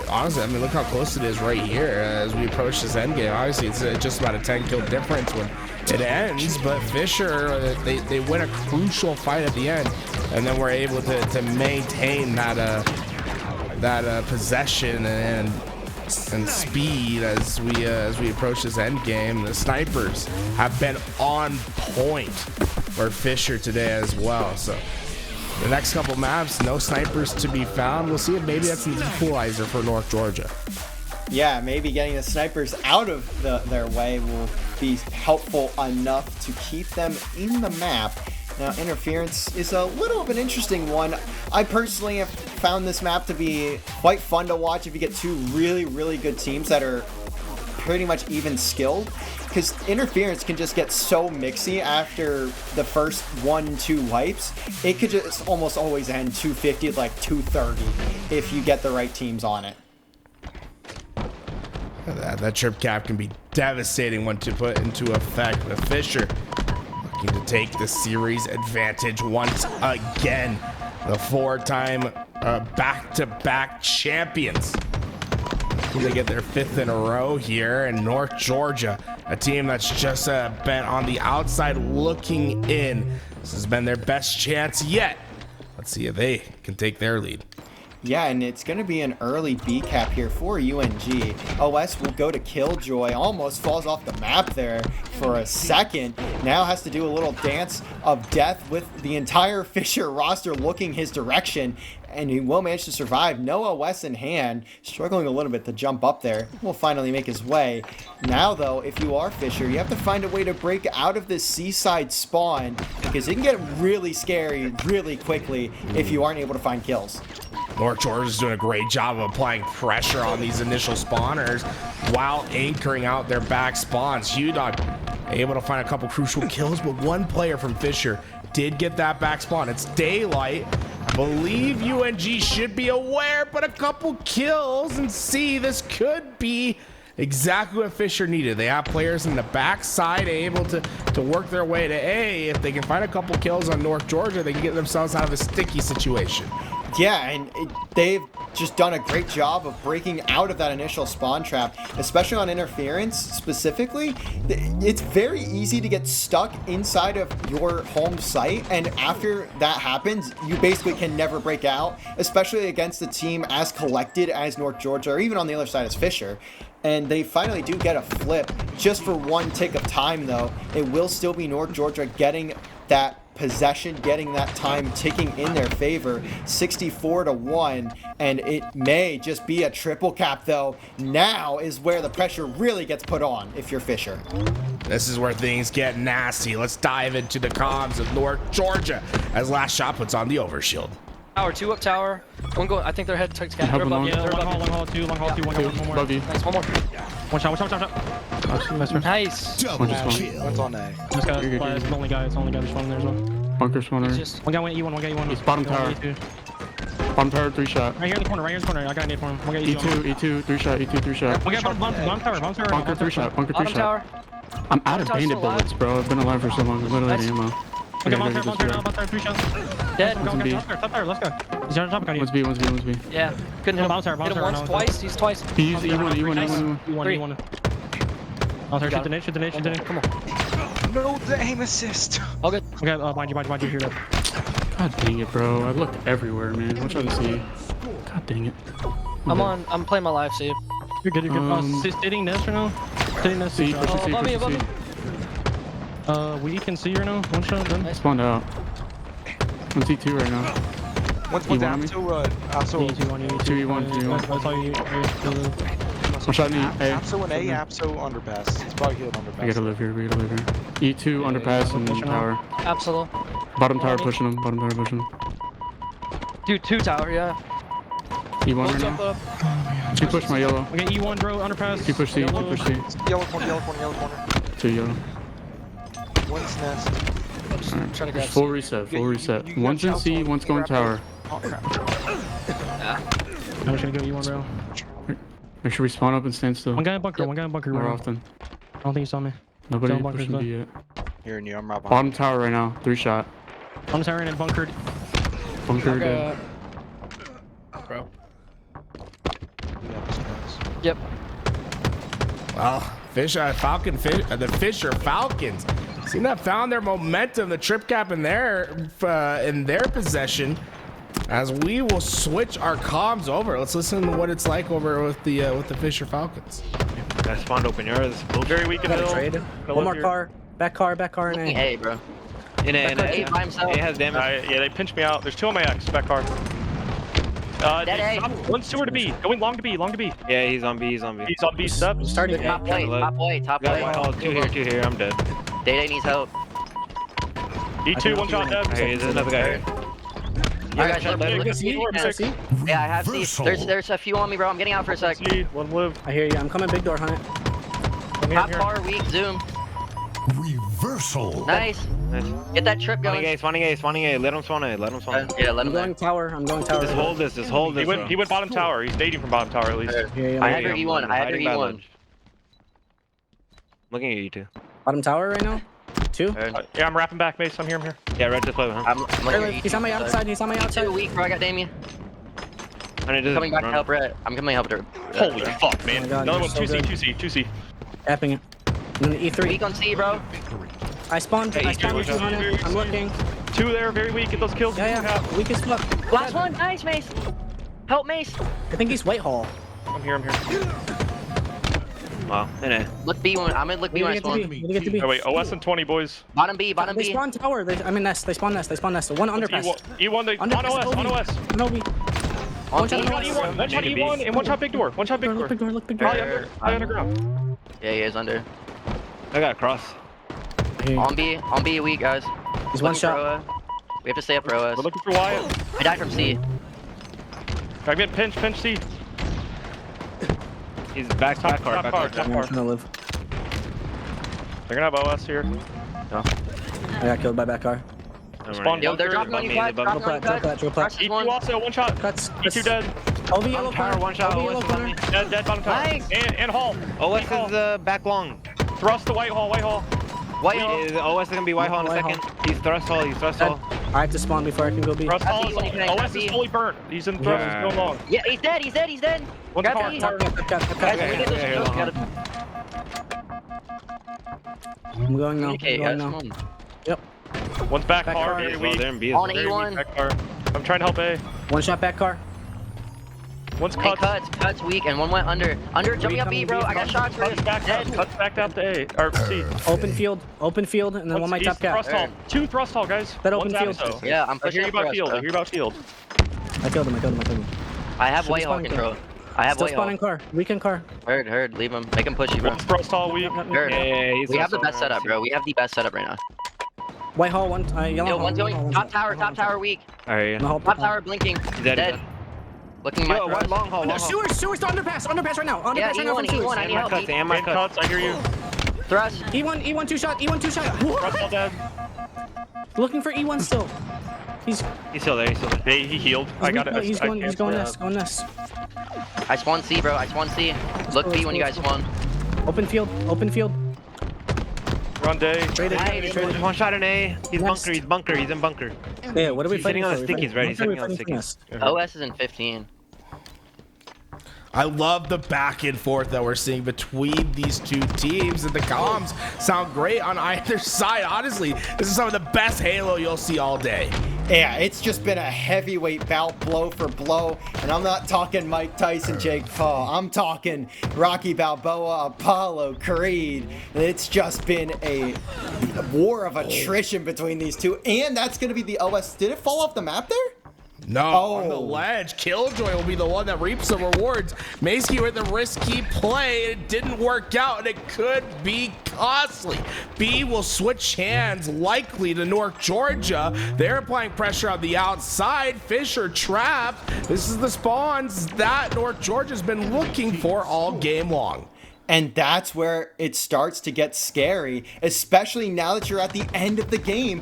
Honestly, I mean, look how close it is right here as we approach this end game. Obviously, it's just about a 10-kill difference when it ends, but Fisher, they win a crucial fight at the end, and then we're able to maintain that possession and speed as we approach this end game. The snipers have been on point for Fisher today as well. So the next couple maps, no snipers to be found. We'll see if maybe that's an equalizer for North Georgia. Yeah, maybe getting the snipers out of their way will be helpful enough to keep them in the map. Now, interference is a little of an interesting one. I personally have found this map to be quite fun to watch if you get two really, really good teams that are pretty much even skilled, because interference can just get so mixy after the first 1-2 wipes. It could just almost always end 250, like 230 if you get the right teams on it. That trip cap can be devastating when to put into effect. But Fisher looking to take the series advantage once again. The 4-time back-to-back champions. They get their 5th in a row here, and North Georgia, a team that's just been on the outside looking in. This has been their best chance yet. Let's see if they can take their lead. Yeah, and it's going to be an early B cap here for UNG. OS will go to Killjoy, almost falls off the map there for a second. Now has to do a little dance of death with the entire Fisher roster looking his direction, and he will manage to survive. No OS in hand, struggling a little bit to jump up there. Will finally make his way. Now though, if you are Fisher, you have to find a way to break out of this seaside spawn, because it can get really scary really quickly if you aren't able to find kills. North Georgia's doing a great job of applying pressure on these initial spawners while anchoring out their back spawns. Hudog able to find a couple crucial kills, but one player from Fisher did get that back spawn. It's Daylight. I believe UNG should be aware, but a couple kills, and see, this could be exactly what Fisher needed. They have players in the backside able to work their way to A. If they can find a couple kills on North Georgia, they can get themselves out of a sticky situation. Yeah, and they've just done a great job of breaking out of that initial spawn trap, especially on interference specifically. It's very easy to get stuck inside of your home site, and after that happens, you basically can never break out, especially against a team as collected as North Georgia, or even on the other side as Fisher. And they finally do get a flip just for one tick of time, though. It will still be North Georgia getting that possession, getting that time ticking in their favor, 64-1, and it may just be a triple cap, though. Now is where the pressure really gets put on if you're Fisher. This is where things get nasty. Let's dive into the comms of North Georgia as Last Shot puts on the overshield. Tower, 2 up tower. One going, I think they're head to They're above you. Long hall, 2, long hall, 2, one more. Nice, one more. One shot. Nice. One's on A. This guy, it's the only guy that's running there as well. Bunker spawner. One guy went E1, one guy E1. He's bottom tower. Bottom tower, 3 shot. Right here in the corner, I got a nade for him. One guy E2, 3 shot, E2, 3 shot. One guy bottom tower. Bunker 3 shot, bunker 3 Bottom shot. tower. I'm out of bandit bullets, bro. I've been alive for so long. I'm literally out of ammo. Okay, bottom tower, 3 shots. Dead. Top tower, let's go. He's on top of you. One's B. Yeah, couldn't hit him. Bottom tower, Hit him once, twice, he's twice. He used E1. E1. Oh, sorry, shoot the nade. Come on. No, the aim assist. All good. Okay, mind you, here. God dang it, bro. I looked everywhere, man. Watch out and see. God dang it. I'm playing my live, see. You're good, you're good. Sitting nest right now? Sitting nest. See, push the C, above me, push the above C. We can see right now. One shot, done. Spawned out. I'm T2 right now. One's You want down me? to Apso. That's all you. One shot in E. A. Apso and A, Apso underpass. It's probably healed underpass. We gotta live here, we gotta live here. E2, underpass, and tower. Absolute. Bottom tower pushing him, bottom tower pushing him. Dude, 2 tower, yeah. E1 right Jump now. up. She pushed my yellow. Okay, E1, bro, underpass. She pushed C, Yellow. push C. Yellow corner, yellow corner, yellow corner. 2 yellow. One's nest. Alright, Trying to grab full reset, full reset. One's in C, one's going tower. I'm just gonna go E1, bro. Make sure we spawn up and stand still. One guy in bunker, More bro. often. I don't think he saw me. Nobody Still in bunkers, pushing B yet. Hearing you, I'm right behind. Bottom tower right now, 3 shot. I'm turning and bunkered. Bunker dead. Bro. Yeah, Yep. Well, the Fisher Falcons seem to have found their momentum, the trip cap in their possession. As we will switch our comms over, let's listen to what it's like over with the Fisher Falcons. I spawned open yours. Very weak in the middle. Trade. One more car. Back car in Looking A. A, bro. In A, A by himself. A has damage. Yeah, they pinched me out. There's 2 on my X, back car. Dead A. One's sewer to B. Going long to B, long to B. Yeah, he's on B, he's on B. He's on B step. Starting Top A. plate, top plate, top Got plate. White Hall, 2 here, I'm dead. Day needs help. E2, one shot dead. Hey, there's another guy here. You guys look Alright, good. See? See? Yeah, I have C. There's a few on me, bro. I'm getting out for a sec. See, one live. I hear you. I'm coming big door hunt. Top car, weak, zoom. Reversal. Nice. Nice. Get that trip going. Spawning A. Let him spawn A, let him spawn A. Yeah, let I'm him going there. tower. I'm going tower. Just hold this, He went bottom tower. He's dating from bottom tower at least. Here, I have your E1. I have your E1. Looking at you two. Bottom tower right now. 2. Yeah, I'm wrapping back, Mace. I'm here, Yeah, red to play with him. I'm looking at He's on my outside. He's on my outside. E2 weak, bro. I got Damien. And it doesn't Coming back to run. help Red. I'm coming help her. Holy fuck, man. Oh my God, Another you're one, so 2C, good. 2C, 2C. Tapping it. And then E3. Weak on C, bro. I spawned. I spawned with 200. I'm looking. 2 there, very weak. Get those kills. Yeah. Weak as fuck. Last one. Nice, Mace. Help, Mace. I think he's Whitehall. I'm here. Wow, in A. Look B1. I'm gonna look B when I spawn. We get to B. Oh, wait, OS and 20, boys. Bottom B, bottom They B. spawn tower. I mean nest. They spawn nest. One underpass. E1, they, on Underpass, OS. No B. On shot B. One shot E1 and one shot big door. One shot big door. Look big door. High underground. Yeah, he is under. I got cross. On B, weak, guys. He's one Looking shot. for OS. We have to stay up for OS. We're looking for Wyatt. I died from C. Fragment, pinch C. He's back car. Top car. I'm trying to live. They're gonna have OS here. I got killed by back car. Spawn Yo, they're bunker. dropping on you, guys. Dropping on you, guys. Drill Crush plat. is E2 one. also, one shot. Cuts. E2 dead. OV yellow Tower, corner. one shot. OV OS yellow is on corner. me. Dead bottom tower. Nice. And Hall. OS Hall. is back long. Thrust to Whitehall. White Hall. OS is gonna be White Hall in a White second. He's thrust hall. I have to spawn before I can go B. Thrust Hall Happy when you can, OS happy. is fully burnt. He's in thrust. Yeah. He's going long. Yeah, he's dead. One Grab car. B. Tower. Guys, when we get those Okay, kills, we here, gotta I'm going now. communicate, I'm guys. going Come now. on. One's back Back car. car. Very Well, weak. there in B is On Very E1. weak back car. I'm trying to help A. One shot back car. One's Hey, cut. cuts weak, and one went under. Jumping up B, bro. I got shots for Cuts back up. dead. Cuts back up to A. Or C. Open field, and then one my East top cap. Thrust hall. 2 thrust hall, guys. That One's open field. Apso. Yeah, I'm I pushing hear you up for about us, field. bro. I hear you about field. I killed him. I have Should White Hall spawn control. I have Still White Hall. spawning car. Weekend car. Heard. Leave him. Make him push you, bro. One's thrust hall weak. Heard. he's We have the also best on setup, C. bro. We have the best setup right now. Whitehall one. Yellow Yo, hall, one's yellow hall, going one top shot. tower weak. Alright, No, yeah. hall, Top hall. tower blinking. dead, Dead. Looking my Yo, one long haul, No, long haul. sewers to underpass right now. Underpass Yeah, right now from E1. sewers. I need My help. cuts, and my And cuts. cuts. I hear you. Thrust. E1 two shot. Thrust hall dead. Looking for E1 still. He's He's still there. Hey, he healed. I got it. He's going this. I spawn C, bro. I spawn C. Look B when you guys spawn. Open field. Run day. Traded. Nice. One shot in A. He's Next. bunker. He's in bunker. Yeah, what are we He's fighting sitting on for? the stickies, right? He's What are we sitting on the fighting for? OS is in 15. I love the back and forth that we're seeing between these two teams, and the comms sound great on either side. Honestly, this is some of the best Halo you'll see all day. Yeah, it's just been a heavyweight bout, blow for blow, and I'm not talking Mike Tyson, Jake Paul. I'm talking Rocky Balboa, Apollo Creed. It's just been a war of attrition between these two, and that's going to be the OS. Did it fall off the map there? No, on the ledge. Killjoy will be the one that reaps the rewards. Maskey with a risky play. It didn't work out, and it could be costly. B will switch hands, likely to North Georgia. They're applying pressure on the outside. Fisher trapped. This is the spawns that North Georgia's been looking for all game long. And that's where it starts to get scary, especially now that you're at the end of the game.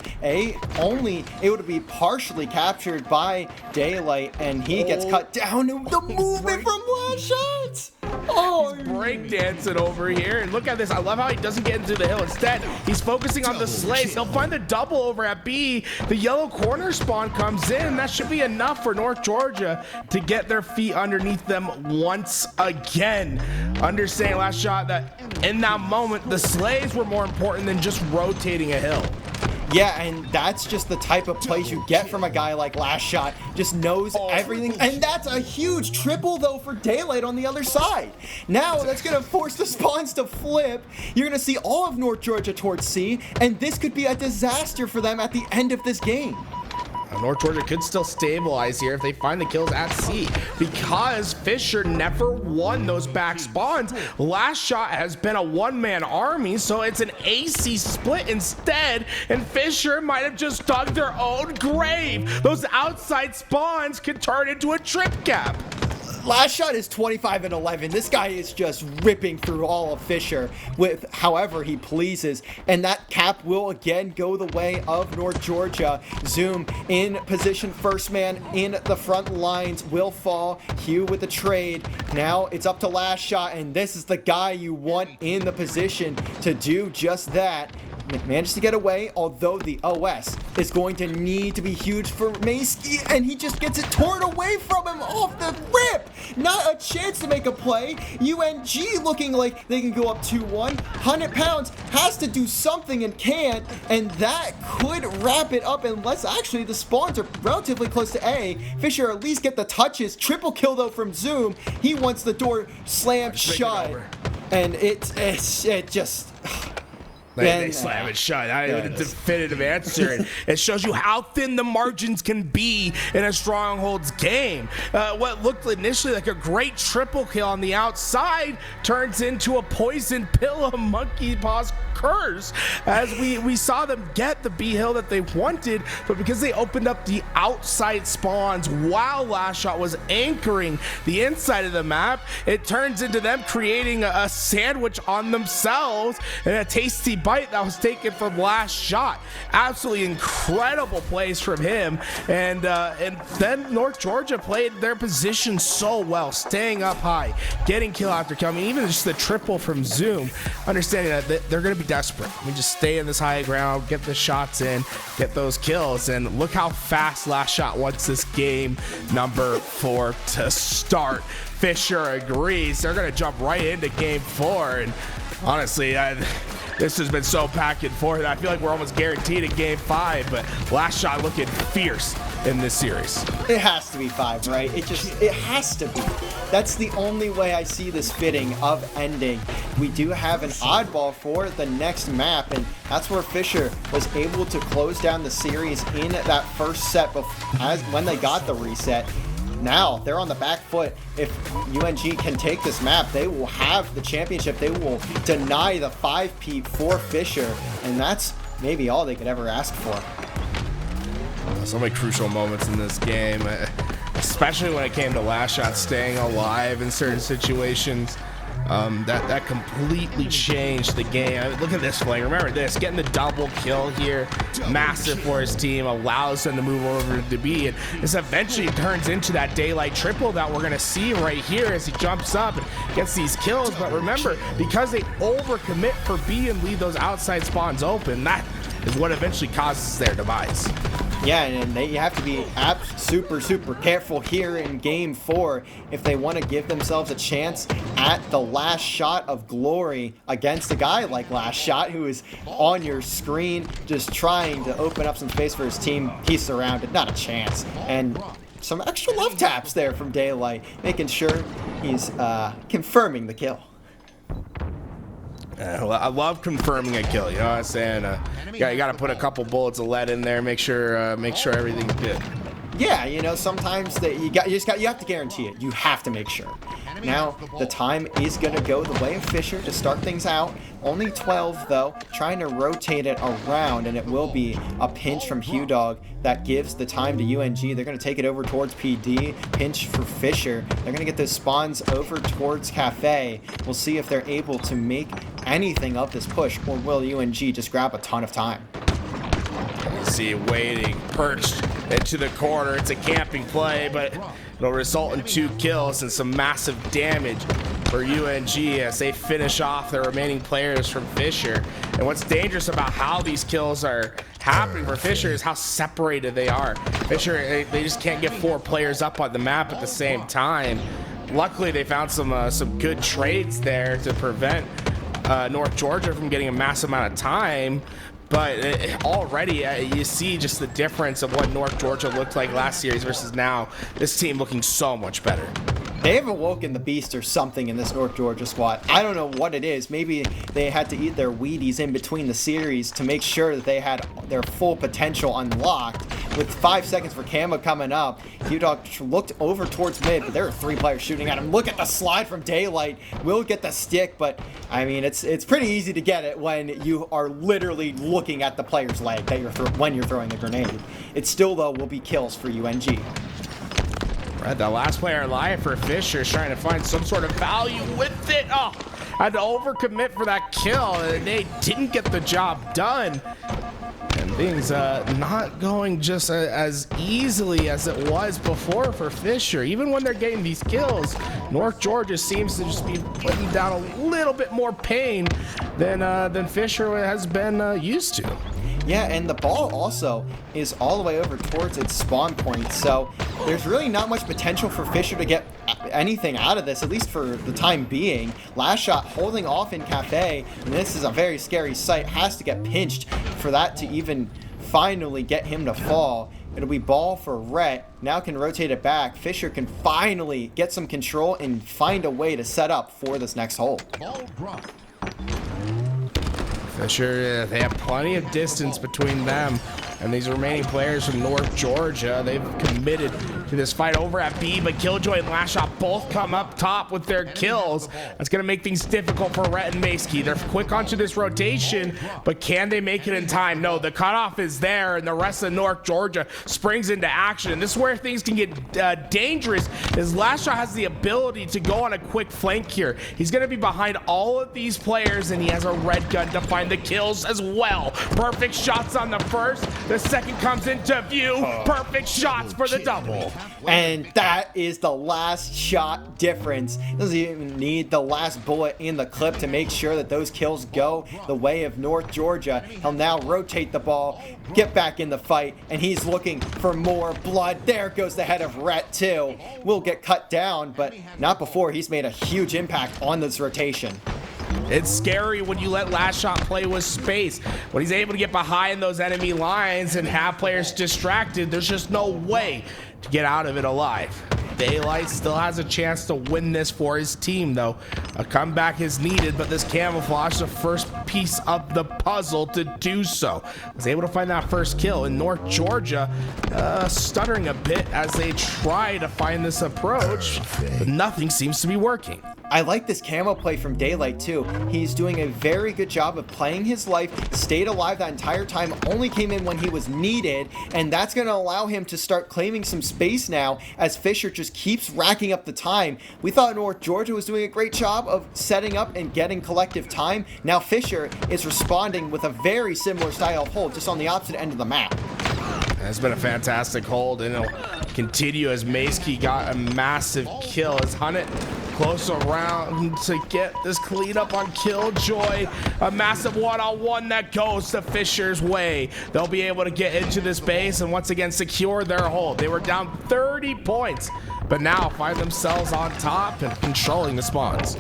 Only able to be partially captured by Daylight, and he gets cut down. The movement from last shots. Oh, he's breakdancing over here. And look at this. I love how he doesn't get into the hill. Instead, he's focusing on the slays. He'll find the double over at B. The yellow corner spawn comes in. That should be enough for North Georgia to get their feet underneath them once again. Understanding last shot that in that moment, the slays were more important than just rotating a hill. Yeah, and that's just the type of plays you get from a guy like Last Shot. Just knows everything. And that's a huge triple, though, for Daylight on the other side. Now, that's going to force the spawns to flip. You're going to see all of North Georgia towards C, and this could be a disaster for them at the end of this game. North Georgia could still stabilize here if they find the kills at C, because Fisher never won those back spawns. Last shot has been a one-man army, so it's an AC split instead, and Fisher might have just dug their own grave. Those outside spawns could turn into a trip cap. Last shot is 25-11. This guy is just ripping through all of Fisher with however he pleases. And that cap will again go the way of North Georgia. Zoom in position, first man in the front lines will fall. Hugh with the trade. Now it's up to Last Shot, and this is the guy you want in the position to do just that. Managed to get away, although the OS is going to need to be huge for Maskey, and he just gets it torn away from him off the rip. Not a chance to make a play. UNG looking like they can go up 2-1. 100 pounds has to do something and can't, and that could wrap it up unless actually the spawns are relatively close to A. Fisher at least get the touches. Triple kill though from Zoom. He wants the door slammed shut, and it just... They slam it shut. I have a definitive answer. And it shows you how thin the margins can be in a Strongholds game. What looked initially like a great triple kill on the outside turns into a poison pill, a monkey paws curse, as we saw them get the B hill that they wanted, but because they opened up the outside spawns while Last Shot was anchoring the inside of the map, it turns into them creating a sandwich on themselves, and a tasty bite that was taken from Last Shot. Absolutely incredible plays from him, and then North Georgia played their position so well, staying up high, getting kill after kill. I mean, even just the triple from Zoom, understanding that they're going to be desperate. We just stay in this high ground, get the shots in, get those kills, and look how fast Last Shot wants this game number 4 to start. Fisher agrees. They're going to jump right into game 4, and honestly, this has been so back and forth. I feel like we're almost guaranteed a game 5, but Last Shot looking fierce in this series. It has to be 5, right? It has to be. That's the only way I see this fitting of ending. We do have an oddball for the next map, and that's where Fisher was able to close down the series in that first set when they got the reset. Now they're on the back foot. If UNG can take this map, they will have the championship. They will deny the 5-peat for Fisher, and that's maybe all they could ever ask for. So many crucial moments in this game, especially when it came to Last Shot staying alive in certain situations. That completely changed the game. I mean, look at this fling. Remember this, getting the double kill here, massive for his team, allows them to move over to B, and this eventually turns into that Daylight triple that we're gonna see right here as he jumps up and gets these kills. But remember, because they overcommit for B and leave those outside spawns open, that is what eventually causes their demise. Yeah, and you have to be super careful here in Game 4 if they want to give themselves a chance at the last shot of glory against a guy like Last Shot, who is on your screen just trying to open up some space for his team. He's surrounded, not a chance. And some extra love taps there from Daylight, making sure he's confirming the kill. Well, I love confirming a kill. You know what I'm saying? You got to put a couple bullets of lead in there. Make sure everything's good. Yeah, you know, sometimes you have to guarantee it. You have to make sure. Now the time is gonna go the way of Fisher to start things out. Only 12 though, trying to rotate it around, and it will be a pinch from HughDog that gives the time to UNG. They're gonna take it over towards PD. Pinch for Fisher. They're gonna get those spawns over towards Cafe. We'll see if they're able to make anything of this push, or will UNG just grab a ton of time. You see, waiting, perched into the corner. It's a camping play, but it'll result in 2 kills and some massive damage for UNG as they finish off the remaining players from Fisher. And what's dangerous about how these kills are happening for Fisher is how separated they are. Fisher, they just can't get 4 players up on the map at the same time. Luckily, they found some good trades there to prevent North Georgia from getting a massive amount of time. But already you see just the difference of what North Georgia looked like last series versus now. This team looking so much better. They have awoken the beast or something in this North Georgia squad. I don't know what it is. Maybe they had to eat their Wheaties in between the series to make sure that they had their full potential unlocked. With 5 seconds for Camo coming up, HughDog looked over towards mid, but there are 3 players shooting at him. Look at the slide from Daylight. Will get the stick, but I mean, it's pretty easy to get it when you are literally looking at the player's leg that when you're throwing the grenade. It still, though, will be kills for UNG. Right, the last player alive for Fisher is trying to find some sort of value with it. Oh, had to overcommit for that kill, and they didn't get the job done. And things not going just as easily as it was before for Fisher. Even when they're getting these kills, North Georgia seems to just be putting down a little bit more pain than Fisher has been used to. Yeah, and the ball also is all the way over towards its spawn point, so there's really not much potential for Fisher to get anything out of this, at least for the time being. Last Shot holding off in Cafe, and this is a very scary sight. Has to get pinched for that to even finally get him to fall. It'll be ball for Rhett. Now can rotate it back. Fisher can finally get some control and find a way to set up for this next hole. Fisher, they have plenty of distance between them and these remaining players from North Georgia. They've committed to this fight over at B, but Killjoy and Last Shot both come up top with their kills. That's going to make things difficult for Rhett and Maskey. They're quick onto this rotation, but can they make it in time? No, the cutoff is there, and the rest of North Georgia springs into action. And this is where things can get dangerous, as Last Shot has the ability to go on a quick flank here. He's going to be behind all of these players, and he has a red gun to find the kills as well. Perfect shots on the first. The second comes into view. Perfect shots for the double. And that is the last shot difference. Doesn't even need the last bullet in the clip to make sure that those kills go the way of North Georgia. He'll now rotate the ball, get back in the fight, and he's looking for more blood. There goes the head of Rhett too. Will get cut down, but not before he's made a huge impact on this rotation. It's scary when you let Last Shot play with space. When he's able to get behind those enemy lines and have players distracted, there's just no way to get out of it alive. Daylight still has a chance to win this for his team, though. A comeback is needed, but this camouflage is the first piece of the puzzle to do so. Was able to find that first kill in North Georgia, stuttering a bit as they try to find this approach, but nothing seems to be working. I like this camo play from Daylight too. He's doing a very good job of playing his life, stayed alive that entire time, only came in when he was needed, and that's going to allow him to start claiming some space now as Fisher just keeps racking up the time. We thought North Georgia was doing a great job of setting up and getting collective time. Now Fisher is responding with a very similar style of hold, just on the opposite end of the map. It's been a fantastic hold, and it'll continue as Maskey got a massive kill as Hunnit close around to get this cleanup on Killjoy. A massive one-on-one that goes to Fisher's way. They'll be able to get into this base and once again secure their hold. They were down 30 points, but now find themselves on top and controlling the spawns.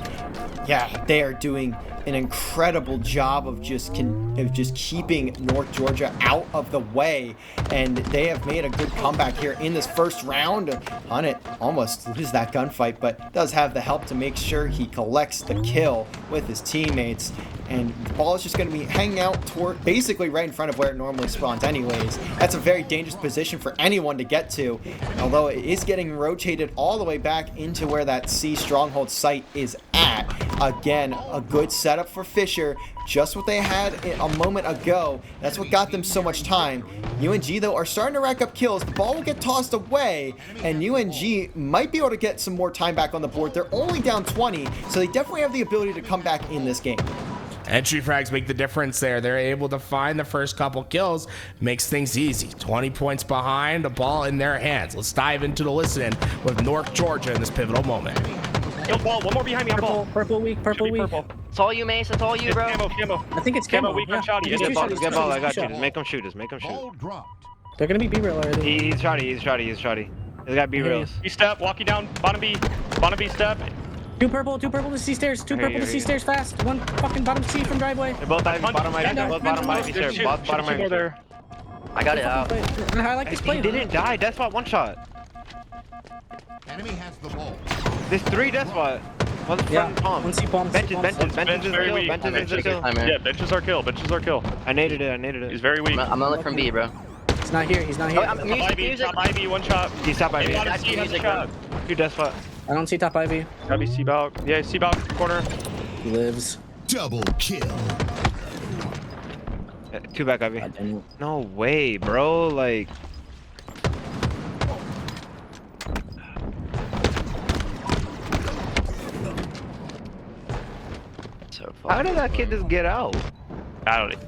Yeah, they are doing an incredible job of just keeping North Georgia out of the way, and they have made a good comeback here in this first round. Hunnit almost loses that gunfight, but does have the help to make sure he collects the kill with his teammates. And the ball is just going to be hanging out toward basically right in front of where it normally spawns anyways. That's a very dangerous position for anyone to get to, although it is getting rotated all the way back into where that C Stronghold site is at. Again, a good setup for Fisher, just what they had a moment ago. That's what got them so much time. UNG, though, are starting to rack up kills. The ball will get tossed away, and UNG might be able to get some more time back on the board. They're only down 20, so they definitely have the ability to come back in this game. Entry frags make the difference there. They're able to find the first couple kills, makes things easy. 20 points behind, a ball in their hands. Let's dive into the listen with North Georgia in this pivotal moment. Yo, ball, one more behind me on ball. Purple weak. Purple. It's all you, Mace. It's all you, bro. Camo. I think it's camo. Weak on Yeah. Shoddy. Just Get two ball, shots, get two ball. shots, I got two you. shots. Make them shoot. Just make them shoot. Ball dropped. They're gonna be B-real already. He's shoddy. They got B-reals. He step, walking down, bottom B step. Two purple to C stairs. Two purple to C stairs fast. One fucking bottom C from driveway. They're both Ivy, bottom Ivy. They're both bottom Ivy, sir. Bottom Ivy. there. I got it out. I like this play. He didn't die. Death spot one shot. Enemy has the ball. There's 3 death spot. One's Yeah, front palm. one C palm. Benches is very kill. weak. Benches is kill. Yeah, benches are kill. I naded it. He's very weak. I'm gonna look from B, bro. He's not here. Oh, I'm music. Top Ivy, one shot. He's top Ivy. Bottom C has a shot. 2 death spot. I don't see top Ivy. Gotta be C-Bow. Yeah, C-Bow corner. He lives. Double kill. 2 back Ivy. God damn it. No way, bro. Like. So How did that kid just get out? I don't know.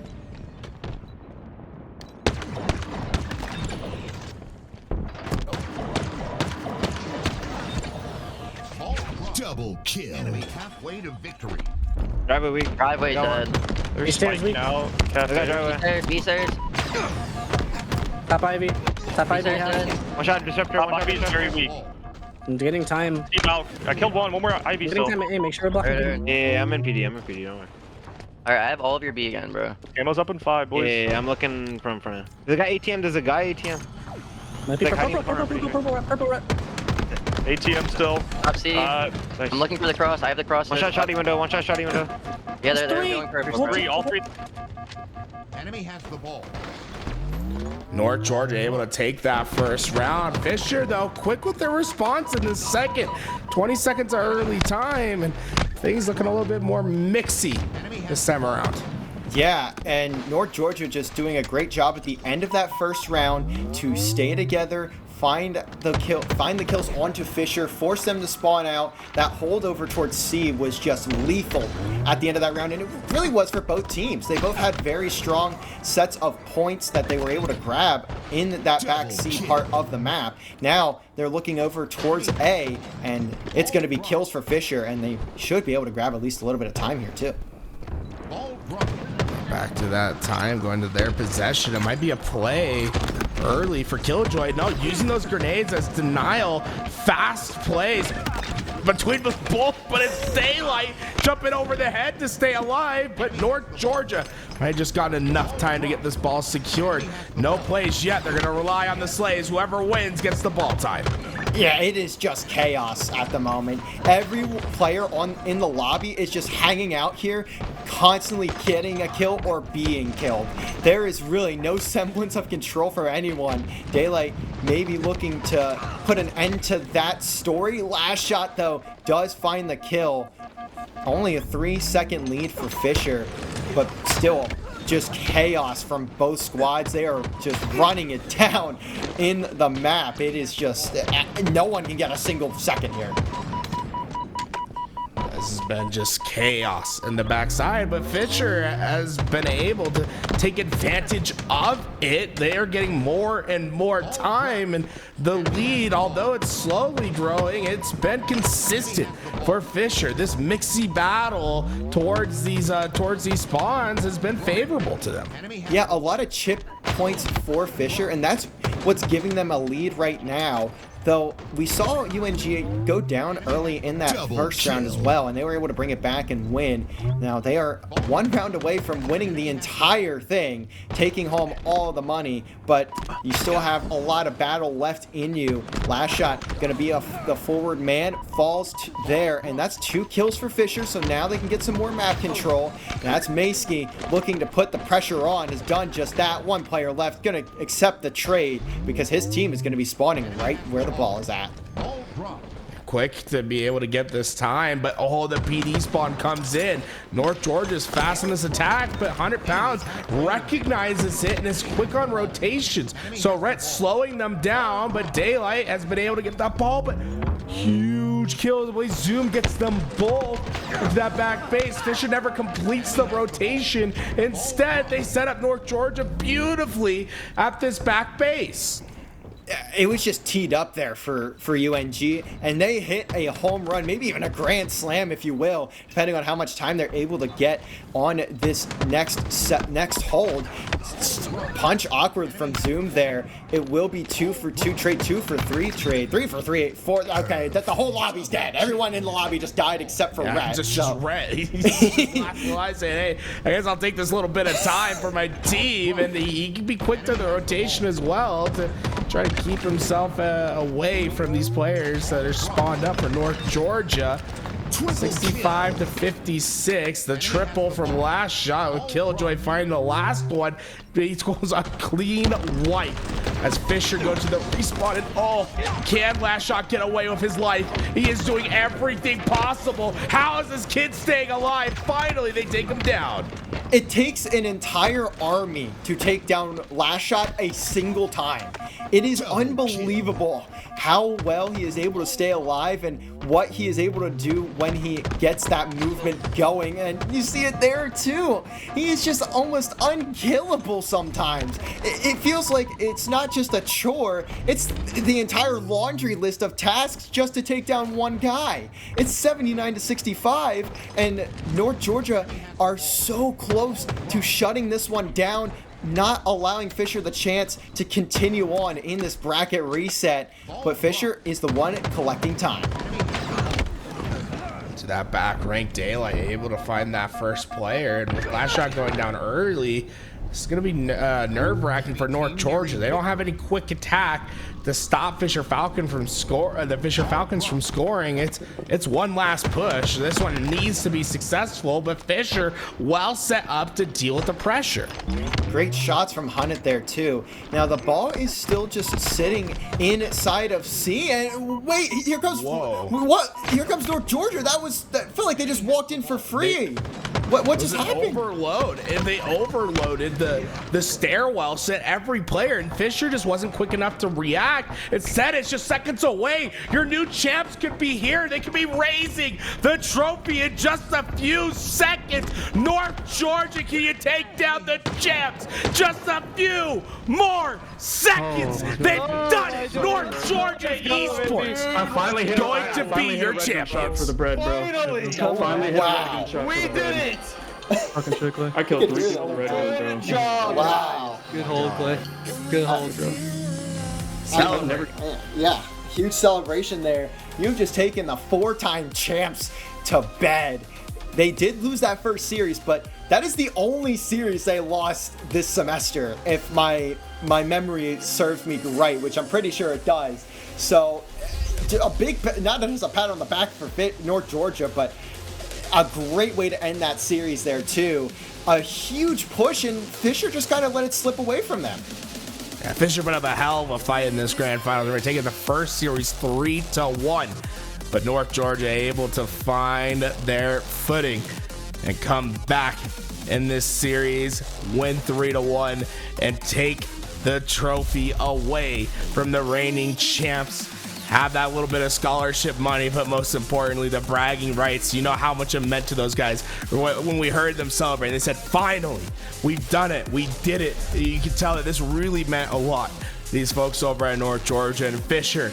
Ball dropped. Double kill. Enemy halfway to victory. Driveway weak. Driveway dead. They're He stairs spiking weak. now. I got driveway. Stairs, B stairs. Top Ivy. Top Ivy. Stairs dead. One shot disruptor. Top One shot Ivy is very disruptor. weak. I'm getting time. C-Bow. I killed one more Ivy Getting still. time. Hey, make sure we're blocking. Right. Yeah, I'm in PD. Don't worry. Alright, I have all of your B again, bro. Ammo's up in 5, boys. Yeah, I'm looking from front. There's a guy ATM. There's a guy ATM. Might be Like, purple red. ATM still. Top C. Nice. I'm looking for the cross. I have the cross. One shot shotty window. Yeah, they're Three. going purple. There's 3, all 3. Enemy has the ball. North Georgia able to take that first round. Fisher, though, quick with their response in the second. 20 seconds of early time, and things looking a little bit more mixy this time around. Yeah, and North Georgia just doing a great job at the end of that first round to stay together, find the kills onto Fisher, force them to spawn out. That holdover towards C was just lethal at the end of that round, and it really was for both teams. They both had very strong sets of points that they were able to grab in that back C part of the map. Now they're looking over towards A, and it's going to be kills for Fisher, and they should be able to grab at least a little bit of time here too. Ball dropped. Back to that time, going to their possession. It might be a play early for Killjoy. No, using those grenades as denial. Fast plays between the both, but it's Daylight jumping over the head to stay alive. But North Georgia might just gotten enough time to get this ball secured. No plays yet. They're going to rely on the Slays. Whoever wins gets the ball time. Yeah, it is just chaos at the moment. Every player in the lobby is just hanging out here, constantly getting a kill or being killed. There is really no semblance of control for anyone. Daylight may be looking to put an end to that story. Last shot, though, does find the kill. Only a 3-second lead for Fisher, but still just chaos from both squads. They are just running it down in the map. It is just, no one can get a single second here. This has been just chaos in the backside, but Fisher has been able to take advantage of it. They are getting more and more time, and the lead, although it's slowly growing, it's been consistent for Fisher. This mixy battle towards these spawns has been favorable to them. Yeah, a lot of chip points for Fisher, and that's what's giving them a lead right now. Though we saw UNG go down early in that first round as well, and they were able to bring it back and win. Now they are 1 round away from winning the entire thing, taking home all the money, but you still have a lot of battle left in you. Last shot gonna be the forward man, falls there, and that's 2 kills for Fisher, so now they can get some more map control. And that's Maysky looking to put the pressure on, has done just that. 1 player left, gonna accept the trade because his team is gonna be spawning right where the ball is at. Quick to be able to get this time, but oh, the PD spawn comes in. North Georgia's fast in this attack, but 100 pounds recognizes it and is quick on rotations. So Rhett's slowing them down, but Daylight has been able to get that ball, but huge kill. The way Zoom gets them both into that back base. Fisher never completes the rotation. Instead, they set up North Georgia beautifully at this back base. It was just teed up there for UNG, and they hit a home run, maybe even a grand slam, if you will, depending on how much time they're able to get on this next hold. Punch awkward from Zoom there. It will be 2 for 2 trade, 2 for 3 trade, 3 for 3, 4. Okay, that the whole lobby's dead. Everyone in the lobby just died except for Red. Just Red. I say, hey, I guess I'll take this little bit of time for my team, and he can be quick to the rotation as well to try to keep himself away from these players that are spawned up for North Georgia. 65 to 56, the triple from last shot with Killjoy finding the last one. He goes on clean white as Fisher goes to the respawn, and oh, can last shot get away with his life? He is doing everything possible. How is this kid staying alive? Finally, they take him down. It takes an entire army to take down last shot a single time. It is unbelievable how well he is able to stay alive and what he is able to do when he gets that movement going. And you see it there too. He is just almost unkillable sometimes. It feels like it's not just a chore, it's the entire laundry list of tasks just to take down one guy. It's 79 to 65, and North Georgia are so close to shutting this one down, not allowing Fisher the chance to continue on in this bracket reset, but Fisher is the one collecting time. To that back rank, Daylight able to find that first player, and with last shot going down early, it's going to be nerve-wracking for North Georgia. They don't have any quick attack to stop Fisher Falcons from scoring. It's one last push. This one needs to be successful, but Fisher well set up to deal with the pressure. Great shots from Hunnit there too. Now the ball is still just sitting inside of C, and wait, here comes what? Here comes North Georgia. That felt like they just walked in for free. What just happened? Overload, and they overloaded the stairwell, set every player, and Fisher just wasn't quick enough to react. Instead, it's just seconds away. Your new champs could be here. They could be raising the trophy in just a few seconds. North Georgia, can you take down the champs? Just a few more seconds. They've done it. North Georgia Esports I finally hit going to be your champions. For the bread, bro. Finally. Wow. We did it. Fucking Chickly. I killed 3 people red, bro. Wow. Good hold, Clay. Good hold, bro. Yeah, huge celebration there. You've just taken the 4-time champs to bed. They did lose that first series, but that is the only series they lost this semester, if my memory serves me right, which I'm pretty sure it does. So, a big, not just a pat on the back for North Georgia, but a great way to end that series there too. A huge push, and Fisher just kind of let it slip away from them. Yeah, Fisher put up a hell of a fight in this grand final. They were taking the first series 3-1, but North Georgia able to find their footing and come back in this series, win 3-1, and take the trophy away from the reigning champs. have that little bit of scholarship money, but most importantly, the bragging rights. You know how much it meant to those guys when we heard them celebrate. They said, finally, we've done it. We did it. You can tell that this really meant a lot. These folks over at North Georgia and Fisher,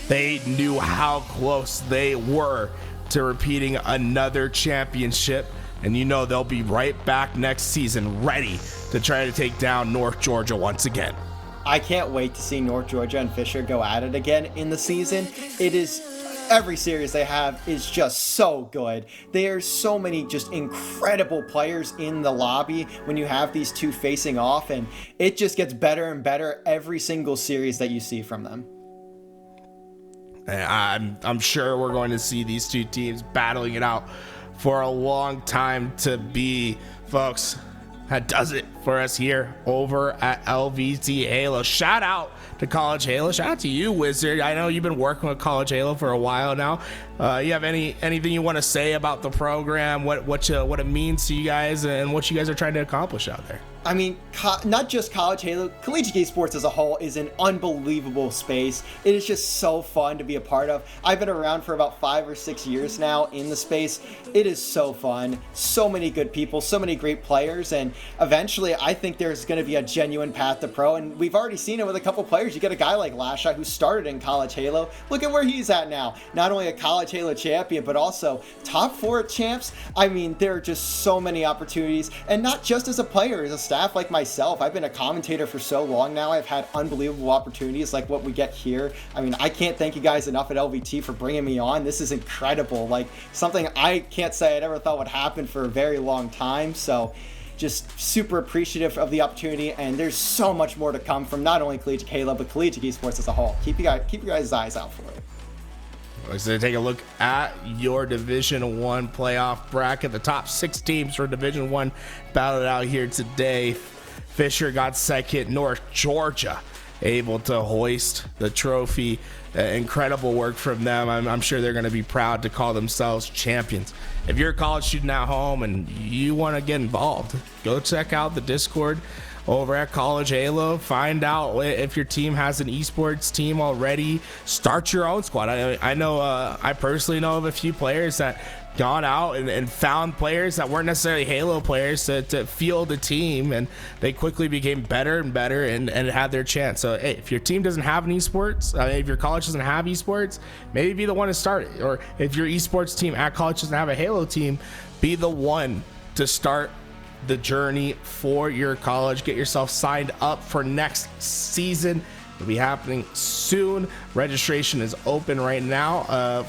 they knew how close they were to repeating another championship. And you know they'll be right back next season, ready to try to take down North Georgia once again. I can't wait to see North Georgia and Fisher go at it again in the season. It is, every series they have is just so good. There's so many just incredible players in the lobby when you have these two facing off, and it just gets better and better every single series that you see from them. I'm sure we're going to see these two teams battling it out for a long time to be, folks. That does it for us here over at LVT Halo. Shout out to College Halo. Shout out to you, Wizard. I know you've been working with College Halo for a while now. You have anything you want to say about the program, what it means to you guys, and what you guys are trying to accomplish out there? I mean, not just College Halo, collegiate esports as a whole is an unbelievable space. It is just so fun to be a part of. I've been around for about 5 or 6 years now in the space. It is so fun. So many good people, so many great players, and eventually I think there's going to be a genuine path to pro, and we've already seen it with a couple players. You get a guy like Lasha who started in College Halo. Look at where he's at now. Not only a College Halo champion, but also top 4 champs. I mean, there are just so many opportunities, and not just as a player, as a staff like myself. I've been a commentator for so long now. I've had unbelievable opportunities like what we get here. I mean, I can't thank you guys enough at LVT for bringing me on. This is incredible. Like, something I can't say I'd ever thought would happen for a very long time. So just super appreciative of the opportunity, and there's so much more to come from not only Collegiate Halo, but collegiate esports as a whole. Keep you guys' eyes out for it. Let's take a look at your Division 1 playoff bracket. The top 6 teams for Division 1 battled out here today. Fisher got second. North Georgia able to hoist the trophy. Incredible work from them. I'm sure they're going to be proud to call themselves champions. If you're a college student at home and you want to get involved, go check out the Discord over at College Halo. Find out if your team has an esports team already. Start your own squad. I know I personally know of a few players that gone out and found players that weren't necessarily Halo players to field a team, and they quickly became better and better and had their chance. So hey, if your team doesn't have an esports, if your college doesn't have esports, maybe be the one to start it. Or if your esports team at college doesn't have a Halo team, be the one to start the journey for your college. Get yourself signed up for next season. It'll be happening soon. Registration is open right now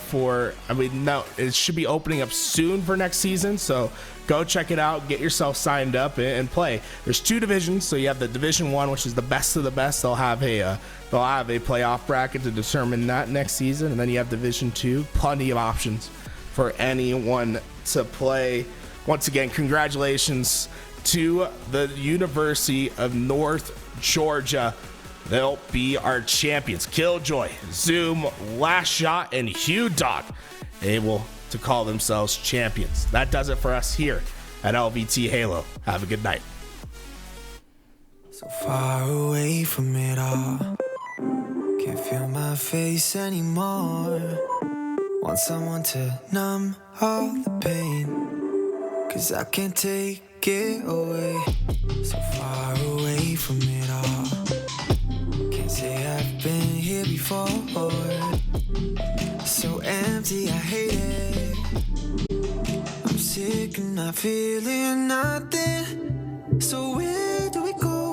it should be opening up soon for next season, so go check it out, get yourself signed up and play. There's 2 divisions, so you have the Division 1, which is the best of the best. They'll have a playoff bracket to determine that next season, and then you have Division 2, plenty of options for anyone to play. Once again, congratulations to the University of North Georgia. They'll be our champions. Killjoy, Zoom, Last Shot, and Hugh Dog able to call themselves champions. That does it for us here at LVT Halo. Have a good night. So far away from it all, can't feel my face anymore. Want someone to numb all the pain, 'cause I can't take it away. So far away from it all, can't say I've been here before. So empty, I hate it. I'm sick and not feeling nothing. So where